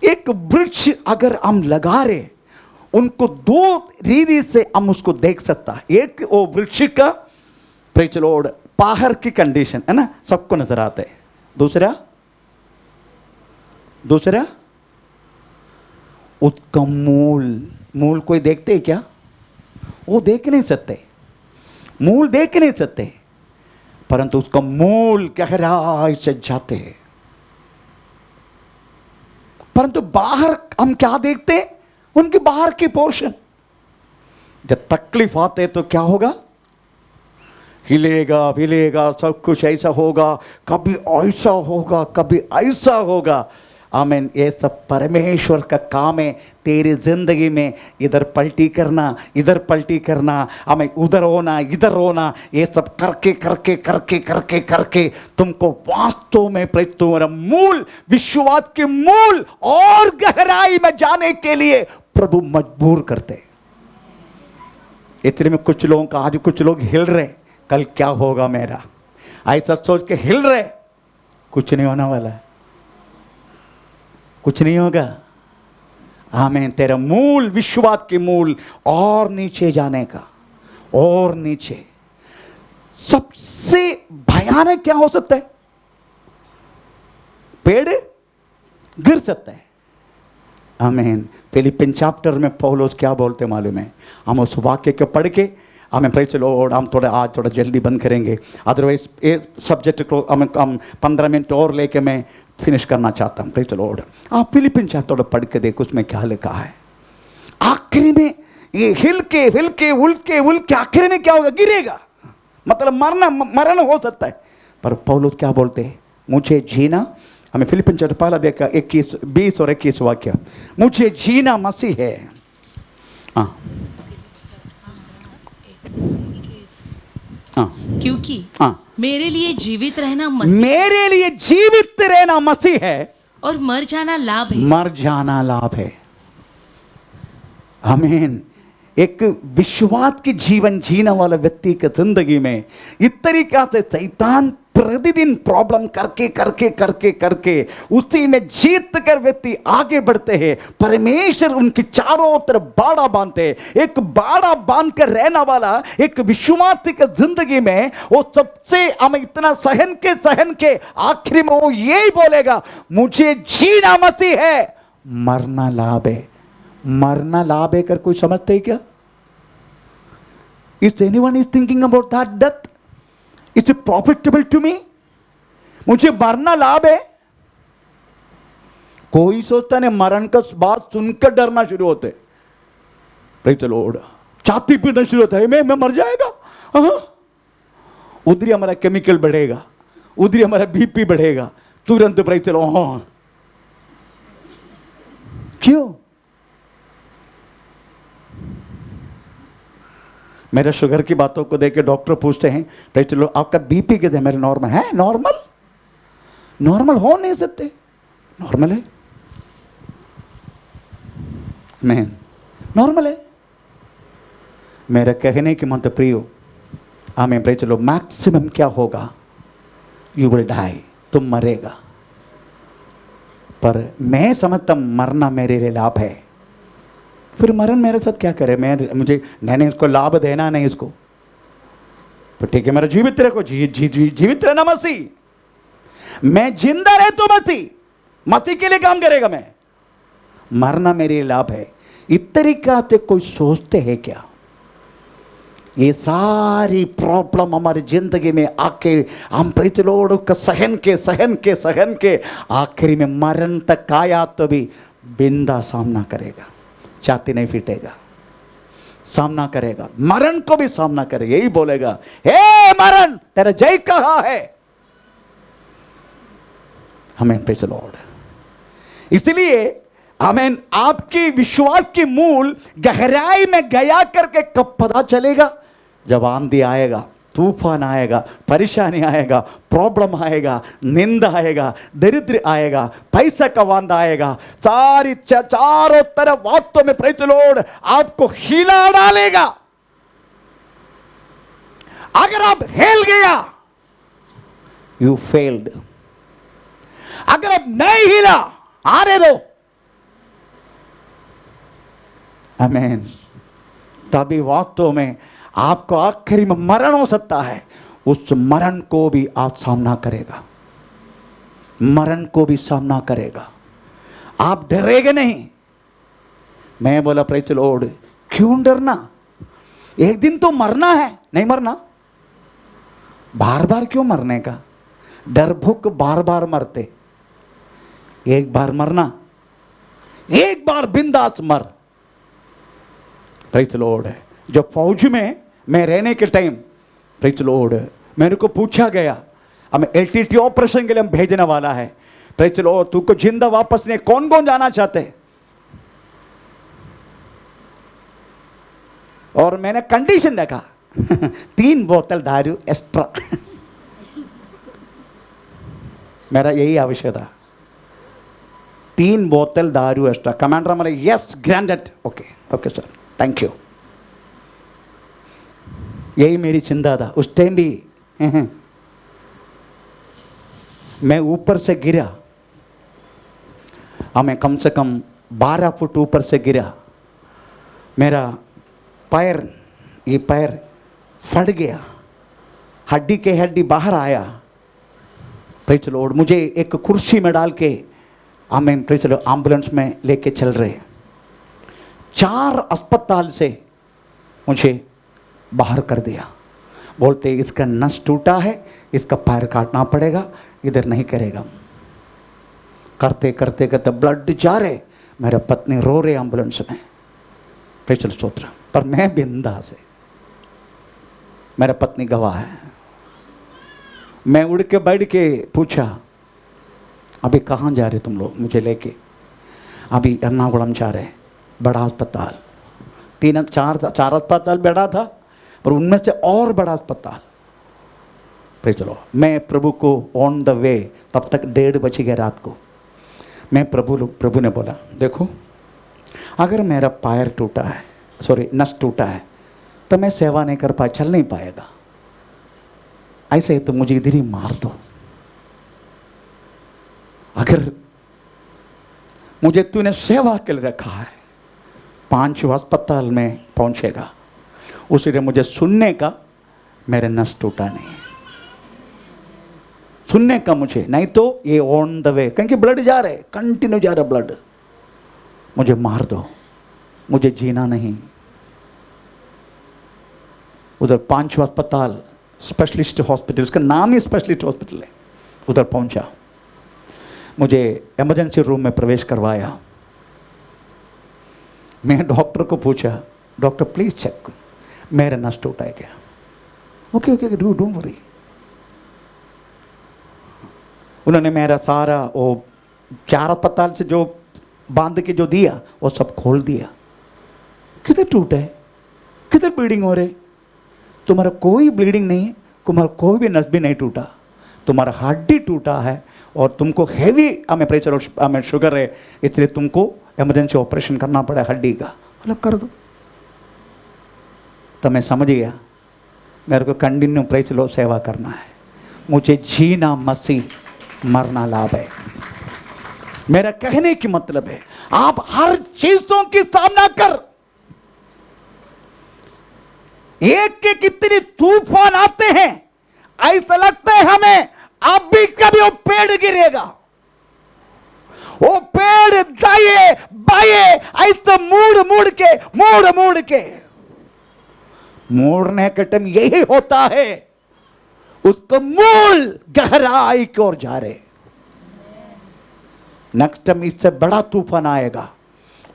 Speaker 1: एक वृक्ष अगर हम लगा रहे, उनको दो रीति से हम उसको देख सकता है। एक वो वृक्ष का प्रेज द लॉर्ड बाहर की कंडीशन है ना, सबको नजर आता है। दूसरा उसका मूल कोई देखते है क्या? वो देख नहीं सकते, मूल देख नहीं सकते, परंतु उसका मूल गहराई से जाते हैं। परंतु बाहर हम क्या देखते हैं? उनके बाहर की पोर्शन। जब तकलीफ आते तो क्या होगा? हिलेगा विलेगा, सब कुछ ऐसा होगा, कभी ऐसा होगा, कभी ऐसा होगा। आमीन। ये सब परमेश्वर का काम है। तेरी जिंदगी में इधर पलटी करना, इधर पलटी करना, हमें उधर होना, इधर होना, ये सब करके करके करके करके करके तुमको वास्तव में तुम्हारा मूल, विश्वास के मूल और गहराई में जाने के लिए प्रभु मजबूर करते। इसलिए में कुछ लोगों का, आज कुछ लोग हिल रहे, कल क्या होगा मेरा, ऐसा सोच के हिल रहे। कुछ नहीं होने वाला है, कुछ नहीं होगा। आमीन। तेरा मूल, विश्वास के मूल और नीचे जाने का, और नीचे। सबसे भयानक क्या हो सकता है? पेड़ गिर सकता है। आमीन। फिलिपिन चैप्टर में पौलुस क्या बोलते मालूम है? हम उस वाक्य को पढ़ के हमें प्रेज द लॉर्ड, हम आज थोड़ा जल्दी बंद करेंगे, अदरवाइज ये सब्जेक्ट को हम 15 मिनट और लेके मैं फिनिश करना चाहता हूँ। Praise the Lord. आप फिलिपिन चैप्टर थोड़ा पढ़ के देखो, उसमें क्या लिखा है। आखिरी में ये हिल के उल के आखिरी में क्या होगा? गिरेगा, मतलब मरण हो सकता है। पर पौलुस क्या बोलते हैं? मुझे जीना, हमें फिलिपिन चैप्टर पहला देखा 20 और 21 वाक्य, मुझे जीना मसीह है। हाँ,
Speaker 2: क्योंकि मेरे लिए जीवित रहना मसीह,
Speaker 1: मेरे लिए जीवित रहना मसीह है,
Speaker 2: और मर जाना लाभ है।
Speaker 1: मर जाना लाभ है। आमीन। एक विश्वास की जीवन जीने वाला व्यक्ति की जिंदगी में इस तरीका से शैतान प्रतिदिन प्रॉब्लम करके करके करके करके उसी में जीत कर व्यक्ति आगे बढ़ते हैं। परमेश्वर उनके चारों तरफ बाड़ा बांधते हैं। एक बाड़ा बांध कर रहने वाला एक विश्वासी की जिंदगी में वो सबसे हमें इतना सहन के आखिरी में वो यही बोलेगा, मुझे जीना मसीह है, मरना लाभ है। मरना लाभ है कर कोई समझते है क्या? Is anyone is thinking about that death? Is it profitable to me? मुझे मरना लाभ है? कोई सोचता नहीं, मरण का बात सुनकर डरना शुरू होते। Praise the Lord. छाती पीटना शुरू होता है, मैं मर जाएगा। उधर ही हमारा केमिकल बढ़ेगा, उधर ही हमारा बीपी बढ़ेगा, तुरंत प्रेज़ द लॉर्ड। क्यों? मेरे शुगर की बातों को देख के डॉक्टर पूछते हैं, प्रेज़ द लॉर्ड आपका बीपी कितना? मेरे नॉर्मल है। नॉर्मल हो नहीं सकते, नॉर्मल है। मैं नॉर्मल है। मेरा कहने की मतलब प्रियो, आमीन। Praise the Lord. मैक्सिमम क्या होगा? यू विल डाई, तुम मरेगा। पर मैं समझता मरना मेरे लिए लाभ है। फिर मरण मेरे साथ क्या करे? मुझे मैंने इसको लाभ देना नहीं इसको, तो ठीक है मेरा जीवित रखो, जीवित रहना मसीह। मैं जिंदा रहे तो मसीह के लिए काम करेगा। मैं मरना मेरे लाभ है। इस तरीका से कोई सोचते हैं क्या? ये सारी प्रॉब्लम हमारी जिंदगी में आके हम प्रेज़ द लॉर्ड का सहन के आखिरी में मरण तक आया तो भी बिंदा सामना करेगा, छाती नहीं फीटेगा, सामना करेगा, मरण को भी सामना करेगा। यही बोलेगा, हे मरण तेरा जय कहाँ है? आमीन। Praise the Lord. इसलिए आमीन, आपकी विश्वास की मूल गहराई में गया करके कब पता चलेगा? जब आंधी आएगा, तूफान आएगा, परेशानी आएगा, प्रॉब्लम आएगा, निंदा आएगा, दरिद्र आएगा, पैसा का वांदा आएगा, सारी चारों तरफ वास्तव में प्रेज़ द लॉर्ड आपको हिला डालेगा। अगर आप हिल गया, यू फेल्ड। अगर आप नहीं हिला, आने दो, आमीन। तभी वास्तव में आपको आखिरी में मरण हो सकता है, उस मरण को भी आप सामना करेगा, मरण को भी सामना करेगा, आप डरेंगे नहीं। मैं बोला प्रेज़ द लॉर्ड, क्यों डरना, एक दिन तो मरना है, नहीं मरना, बार बार क्यों मरने का, डर भूख बार बार मरते, एक बार मरना, एक बार बिंदास मर। Praise the Lord. जब फौज में मैं रहने के टाइम प्रेज़ द लॉर्ड मेरे को पूछा गया, हमें एलटीटी ऑपरेशन के लिए हम भेजने वाला है, प्रेज़ द लॉर्ड तुमको जिंदा वापस नहीं, कौन कौन जाना चाहते, और मैंने कंडीशन देखा 3 बोतल दारू एक्स्ट्रा मेरा यही आवश्यक था, 3 बोतल दारू एक्स्ट्रा। कमांडर हमारे yes granted, okay okay sir, thank you. यही मेरी चिंता था उस टाइम भी। मैं ऊपर से गिरा, हमें कम से कम 12 फुट ऊपर से गिरा, मेरा पैर, ये पैर फट गया, हड्डी के हड्डी बाहर आया। Praise the Lord. मुझे एक कुर्सी में डाल के हमें प्रेज़ द लॉर्ड एम्बुलेंस में लेके चल रहे, 4 अस्पताल से मुझे बाहर कर दिया, बोलते इसका नस टूटा है, इसका पैर काटना पड़ेगा, इधर नहीं करेगा। करते करते करते ब्लड जा रहे, मेरा पत्नी रो रहे एम्बुलेंस में, प्रेज़ द लॉर्ड स्तोत्र। पर मैं बिंदास है, मेरा पत्नी गवाह है। मैं उड़ के बैठ के पूछा, अभी कहाँ जा रहे तुम लोग मुझे लेके? अभी एर्नाकुलम जा रहे, बड़ा अस्पताल, 3-4 अस्पताल बड़ा था, पर उनमें से और बड़ा अस्पताल। Praise the Lord. मैं प्रभु को ऑन द वे, तब तक 1:30 बज गए रात को। मैं प्रभु ने बोला, देखो अगर मेरा पैर टूटा है, सॉरी नस टूटा है, तो मैं सेवा नहीं कर पाया, चल नहीं पाएगा, ऐसे ही तो मुझे इधर ही मार दो। अगर मुझे तूने सेवा के लिए रखा है, 5 अस्पताल में पहुंचेगा, उसी मुझे सुनने का, मेरे नस टूटा नहीं, सुनने का मुझे, नहीं तो ये ऑन द वे, क्योंकि ब्लड जा रहे, कंटिन्यू जा रहा ब्लड, मुझे मार दो, मुझे जीना नहीं। उधर 5 अस्पताल, स्पेशलिस्ट हॉस्पिटल, उसका नाम ही स्पेशलिस्ट हॉस्पिटल है, उधर पहुंचा, मुझे इमरजेंसी रूम में प्रवेश करवाया। मैं डॉक्टर को पूछा, डॉक्टर प्लीज चेक, मेरा नस टूटा है क्या? Okay okay don't worry. उन्होंने मेरा सारा वो 4 अस्पताल से जो बांध के जो दिया, वो सब खोल दिया। किधर टूटा है, किधर ब्लीडिंग हो रही? तुम्हारा कोई ब्लीडिंग नहीं है, तुम्हारा कोई भी नस भी नहीं टूटा, तुम्हारा हड्डी टूटा है, और तुमको हैवी हमें प्रेशर और हमें शुगर है, इसलिए तुमको इमरजेंसी ऑपरेशन करना पड़ा हड्डी का, मतलब कर दो। तो मैं समझ गया, मेरे को कंटिन्यू प्रेज़ लो सेवा करना है, मुझे जीना मसीह, मरना लाभ है। मेरा कहने की मतलब है, आप हर चीजों की सामना कर, एक के कितने तूफान आते हैं, ऐसा लगता है हमें अब भी कभी वो पेड़ गिरेगा, वो पेड़ दाएं बाएं ऐसे मोड़ के मोड़ने का टाइम यही होता है, उसका मूल गहराई की ओर जा रहे। नेक्स्ट टाइम इससे बड़ा तूफान आएगा,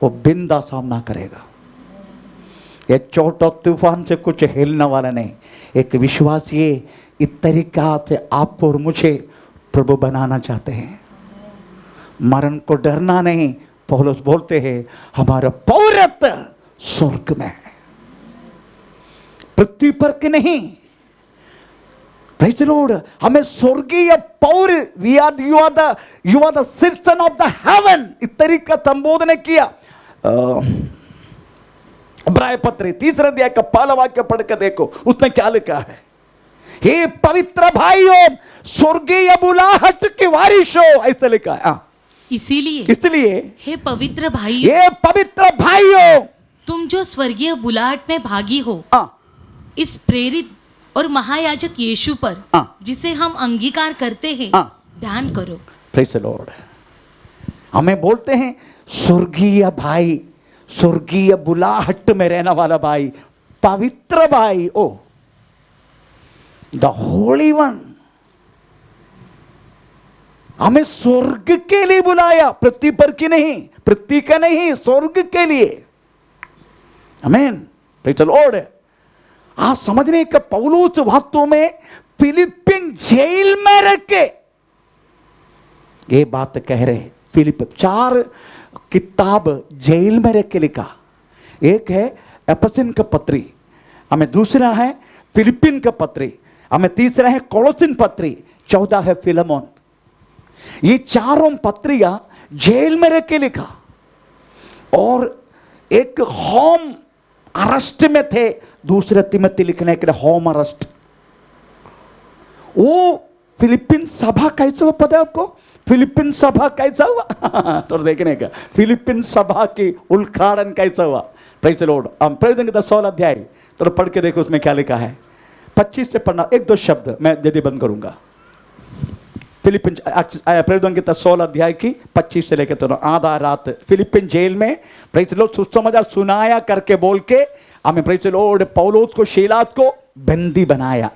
Speaker 1: वो बिंदा सामना करेगा। ये छोटा तूफान से कुछ हिलने वाला नहीं। एक विश्वासी इस तरीका से आपको और मुझे प्रभु बनाना चाहते हैं। मरण को डरना नहीं, पौलुस बोलते हैं हमारा पौरत्व स्वर्ग में है, पृथ्वी पर के नहीं। Praise the Lord. हमें स्वर्गीय पौर, you are the citizen of the heaven, इस तरीका संबोधन किया। इब्राहिम पत्र 3 अध्याय का 1 वाक्य पढ़ कर देखो, उसने क्या लिखा है। हे पवित्र भाइयों, स्वर्गीय बुलाहट की वारिस हो, ऐसा लिखा है।
Speaker 2: इसलिए
Speaker 1: हे
Speaker 2: पवित्र भाइयों,
Speaker 1: हे पवित्र भाइयों,
Speaker 2: तुम जो स्वर्गीय बुलाहट में भागी हो,
Speaker 1: हाँ
Speaker 2: इस प्रेरित और महायाजक यीशु पर,
Speaker 1: हाँ।
Speaker 2: जिसे हम अंगीकार करते हैं,
Speaker 1: हाँ।
Speaker 2: ध्यान करो।
Speaker 1: Praise the Lord. हमें बोलते हैं स्वर्गीय भाई, स्वर्गीय बुलाहट में रहने वाला भाई, पवित्र भाई, ओ द होली वन। हमें स्वर्ग के लिए बुलाया, पृथ्वी पर की नहीं, पृथ्वी का नहीं, स्वर्ग के लिए। आमीन। Praise the Lord. आप समझने का पौलुस वास्तव में फिलिपिन जेल में रह के ये बात कह रहे। फिलिप 4 किताब जेल में रह के लिखा। एक है एफेसियन का पत्री, हमें दूसरा है फिलिपिन का पत्री, हमें तीसरा है कोलोसिन पत्री, 14 है फिलेमोन। ये चारों पत्रियां जेल में रह के लिखा। और एक होम अरेस्ट में थे, दूसरे तिमोथी लिखने के लिए होम अरेस्ट। वो फिलिपिन सभा कैसा हुआ पता है आपको? फिलिपिन सभा कैसा हुआ तो देखने का, फिलिपिन सभा की उद्घाटन कैसा हुआ। Praise the Lord. हम पढ़ देंगे 16 अध्याय, तो पढ़ के देखो उसमें क्या लिखा है। 25 से पढ़ना, एक दो शब्द मैं यदि बंद करूंगा। फिलिपिन प्रेरित के 16 अध्याय की 25 से लेकर तो आधा रात फिलिपिन जेल में प्रेज़ द लॉर्ड सुसमाचार सुनाया करके बोल के हमें प्रेज़ द लॉर्ड पौलुस को शीलास को बंदी बनाया।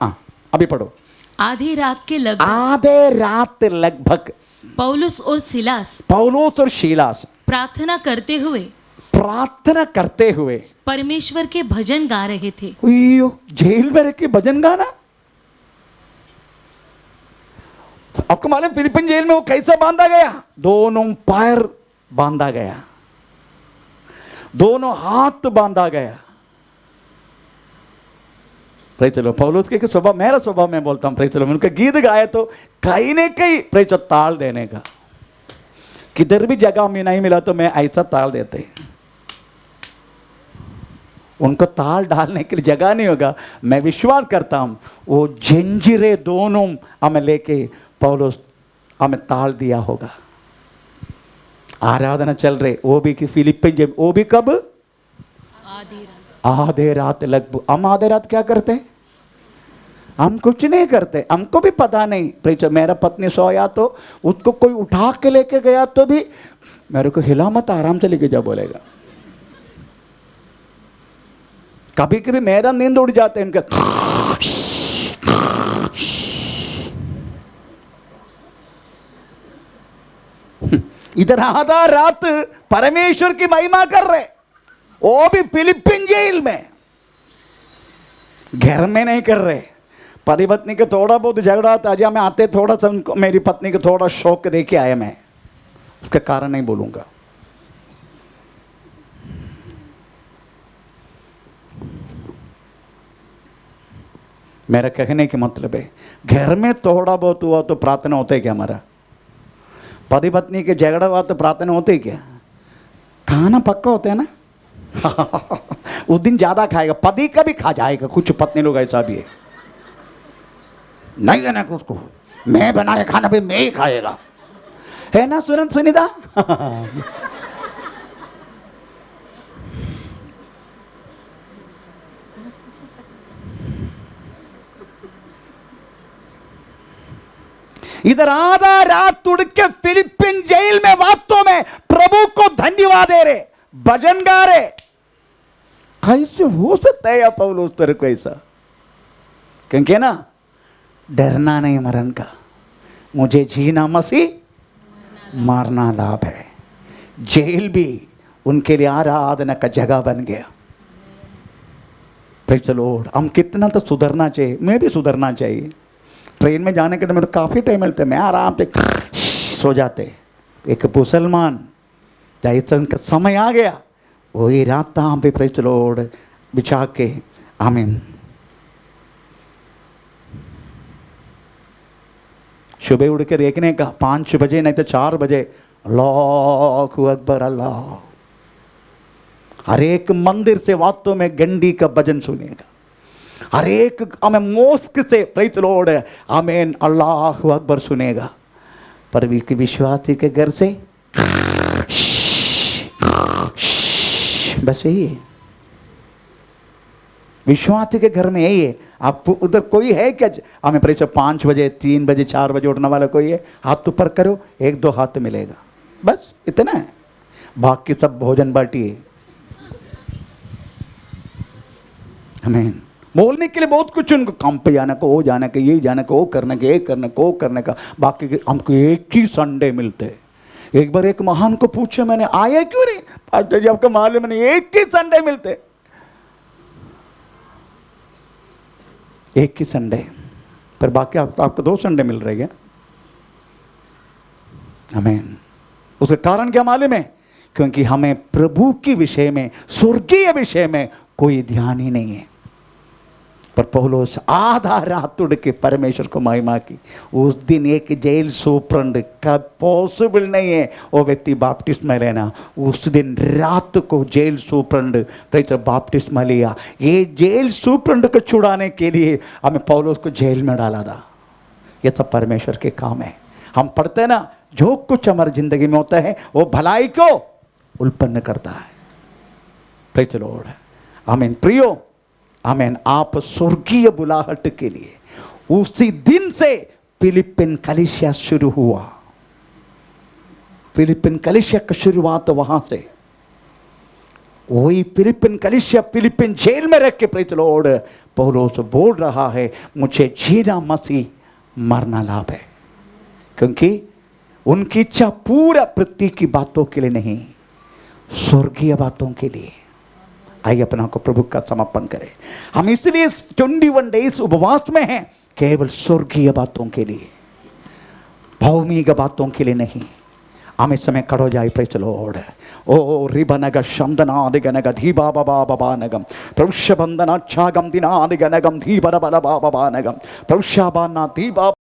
Speaker 1: अभी पढ़ो।
Speaker 2: आधी रात के लगभग,
Speaker 1: आधे रात लगभग
Speaker 2: पौलुस और सिलास
Speaker 1: प्रार्थना करते हुए
Speaker 2: परमेश्वर के भजन गा रहे थे।
Speaker 1: जेल में रह के भजन गाना। आपको मालूम फिलिपिन जेल में वो कैसा बांधा गया? दोनों पैर बांधा गया, दोनों हाथ बांधा गया। Praise the Lord. पौलुस के स्वभाव, मेरा स्वभाव मैं बोलता हूं प्रेज़ द लॉर्ड, उनका गीत गाए तो कहीं न कहीं प्रेज़ ताल देने का। किधर भी जगह में नहीं मिला तो मैं ऐसा ताल देते। उनको ताल डालने के लिए जगह नहीं होगा। मैं विश्वास करता हूं वो जंजीरें दोनों हमें लेके पौलुस हमें ताल दिया होगा। आराधना चल रहे, वो भी कि फिलिपिन जेल, वो भी कब? आधे रात लगभग। हम आधे रात क्या करते हैं? हम कुछ नहीं करते, हमको भी पता नहीं। मेरा पत्नी सोया तो उसको कोई उठा के लेके गया तो भी मेरे को हिला मत, आराम से लेके जा बोलेगा। कभी कभी मेरा नींद उड़ जाते हैं इनका। इधर आधा रात परमेश्वर की महिमा कर रहे, वो भी फिलिपिन जेल में। घर में नहीं कर रहे। पति पत्नी के थोड़ा बहुत झगड़ा था, आज मैं आते थोड़ा सा उनको, मेरी पत्नी को थोड़ा शौक दे के आया। मैं उसका कारण नहीं बोलूंगा। मेरा कहने का मतलब है घर में थोड़ा बहुत हुआ तो प्रार्थना होता है क्या? हमारा पति पत्नी के झगड़ा हुआ तो प्रार्थना होती है क्या? खाना पक्का होता है ना उस दिन ज्यादा खाएगा, पति का भी खा जाएगा। कुछ पत्नी लोग ऐसा भी है, नहीं देना उसको, मैं बनाया खाना भी मैं ही खाएगा, है ना सुनिता इधर आधा रात उड़ के फिलिपिन जेल में वास्तव में प्रभु को धन्यवाद दे रहे, भजन गा रहे। कैसे हो सकता है या पौलुस तेरे को ऐसा? क्योंकि ना डरना नहीं मरण का, मुझे जीना मसीह, मारना लाभ है। जेल भी उनके लिए आराधना का जगह बन गया। Praise the Lord. हम कितना तो सुधरना चाहिए, मैं भी सुधरना चाहिए। ट्रेन में जाने के लिए मेरे काफ़ी टाइम मिलते, मैं आराम से सो जाते। एक मुसलमान जैसे उनका समय आ गया वही रात था हम पे प्रेज़ द लॉर्ड बिछा के। आमीन। सुबह उड़ के देखने का 5 बजे नहीं तो 4 बजे, अल्लाहु अकबर अल्लाह। हर एक मंदिर से वास्तव में गंडी का भजन सुनेगा। हर एक हमें मोस्क से प्रेज़ द लॉर्ड आमीन अल्लाहु अकबर सुनेगा। पर विश्वासी के घर से बस यही है। विश्वास के घर में यही है। आप उधर कोई है क्या हमें परीक्षा 5 बजे 3 बजे 4 बजे उठने वाला कोई है? हाथ ऊपर करो, 1-2 हाथ मिलेगा, बस इतना है। बाकी सब भोजन बाटी है। आमीन। बोलने के लिए बहुत कुछ उनको, काम पे जाने को, वो जाने का, ये जाने को, वो करने का, ये करने को, वो करने का, बाकी हमको एक ही संडे मिलते। एक बार एक महान को पूछा मैंने, आया क्यों नहीं? पास्टर जी आपको मालूम नहीं, एक ही संडे मिलते, एक ही संडे, पर बाकी आपको 2 संडे मिल रहे हैं। आमीन। उसका कारण क्या मालूम है? क्योंकि हमें प्रभु के विषय में, स्वर्गीय विषय में कोई ध्यान ही नहीं है। पर पौलुस आधा रात उड़ के परमेश्वर को महिमा की। उस दिन एक जेल सुपरंट का पॉसिबल नहीं है वो व्यक्ति बपतिस्मा लेना। उस दिन रात को जेल सुपरंट बपतिस्मा लिया। ये जेल सुपरंट को छुड़ाने के लिए हमें पौलुस को जेल में डाला था। ये सब परमेश्वर के काम है। हम पढ़ते हैं ना, जो कुछ हमारी जिंदगी में होता है वो भलाई को उत्पन्न करता है। Praise the Lord. आमीन। प्रियो, आमीन। आप स्वर्गीय बुलाहट के लिए उसी दिन से फिलिपिन कलीसिया शुरू हुआ। फिलिपिन कलीसिया की शुरुआत वहां से। वही फिलिपिन कलीसिया फिलिपिन जेल में रख के प्रेज़ द लॉर्ड पौलुस बोल रहा है, मुझे जीना मसीह, मरना लाभ है। क्योंकि उनकी इच्छा पूरा पृथ्वी की बातों के लिए नहीं, स्वर्गीय बातों के लिए। आइए अपना को प्रभु का समर्पण करें। हम इसलिए 21 डेज उपवास में हैं, केवल स्वर्गीय बातों के लिए, भौमिक बातों के लिए नहीं। हम इस समय खड़ो जाए। Praise the Lord. ओ रिबनग शंदनादिगनग धीबा बाबा बाबानगम प्रभुशबंदनाच्छागम दिनादिगनगम धीबर बल बाबानगम प्रभुशबाना धीबा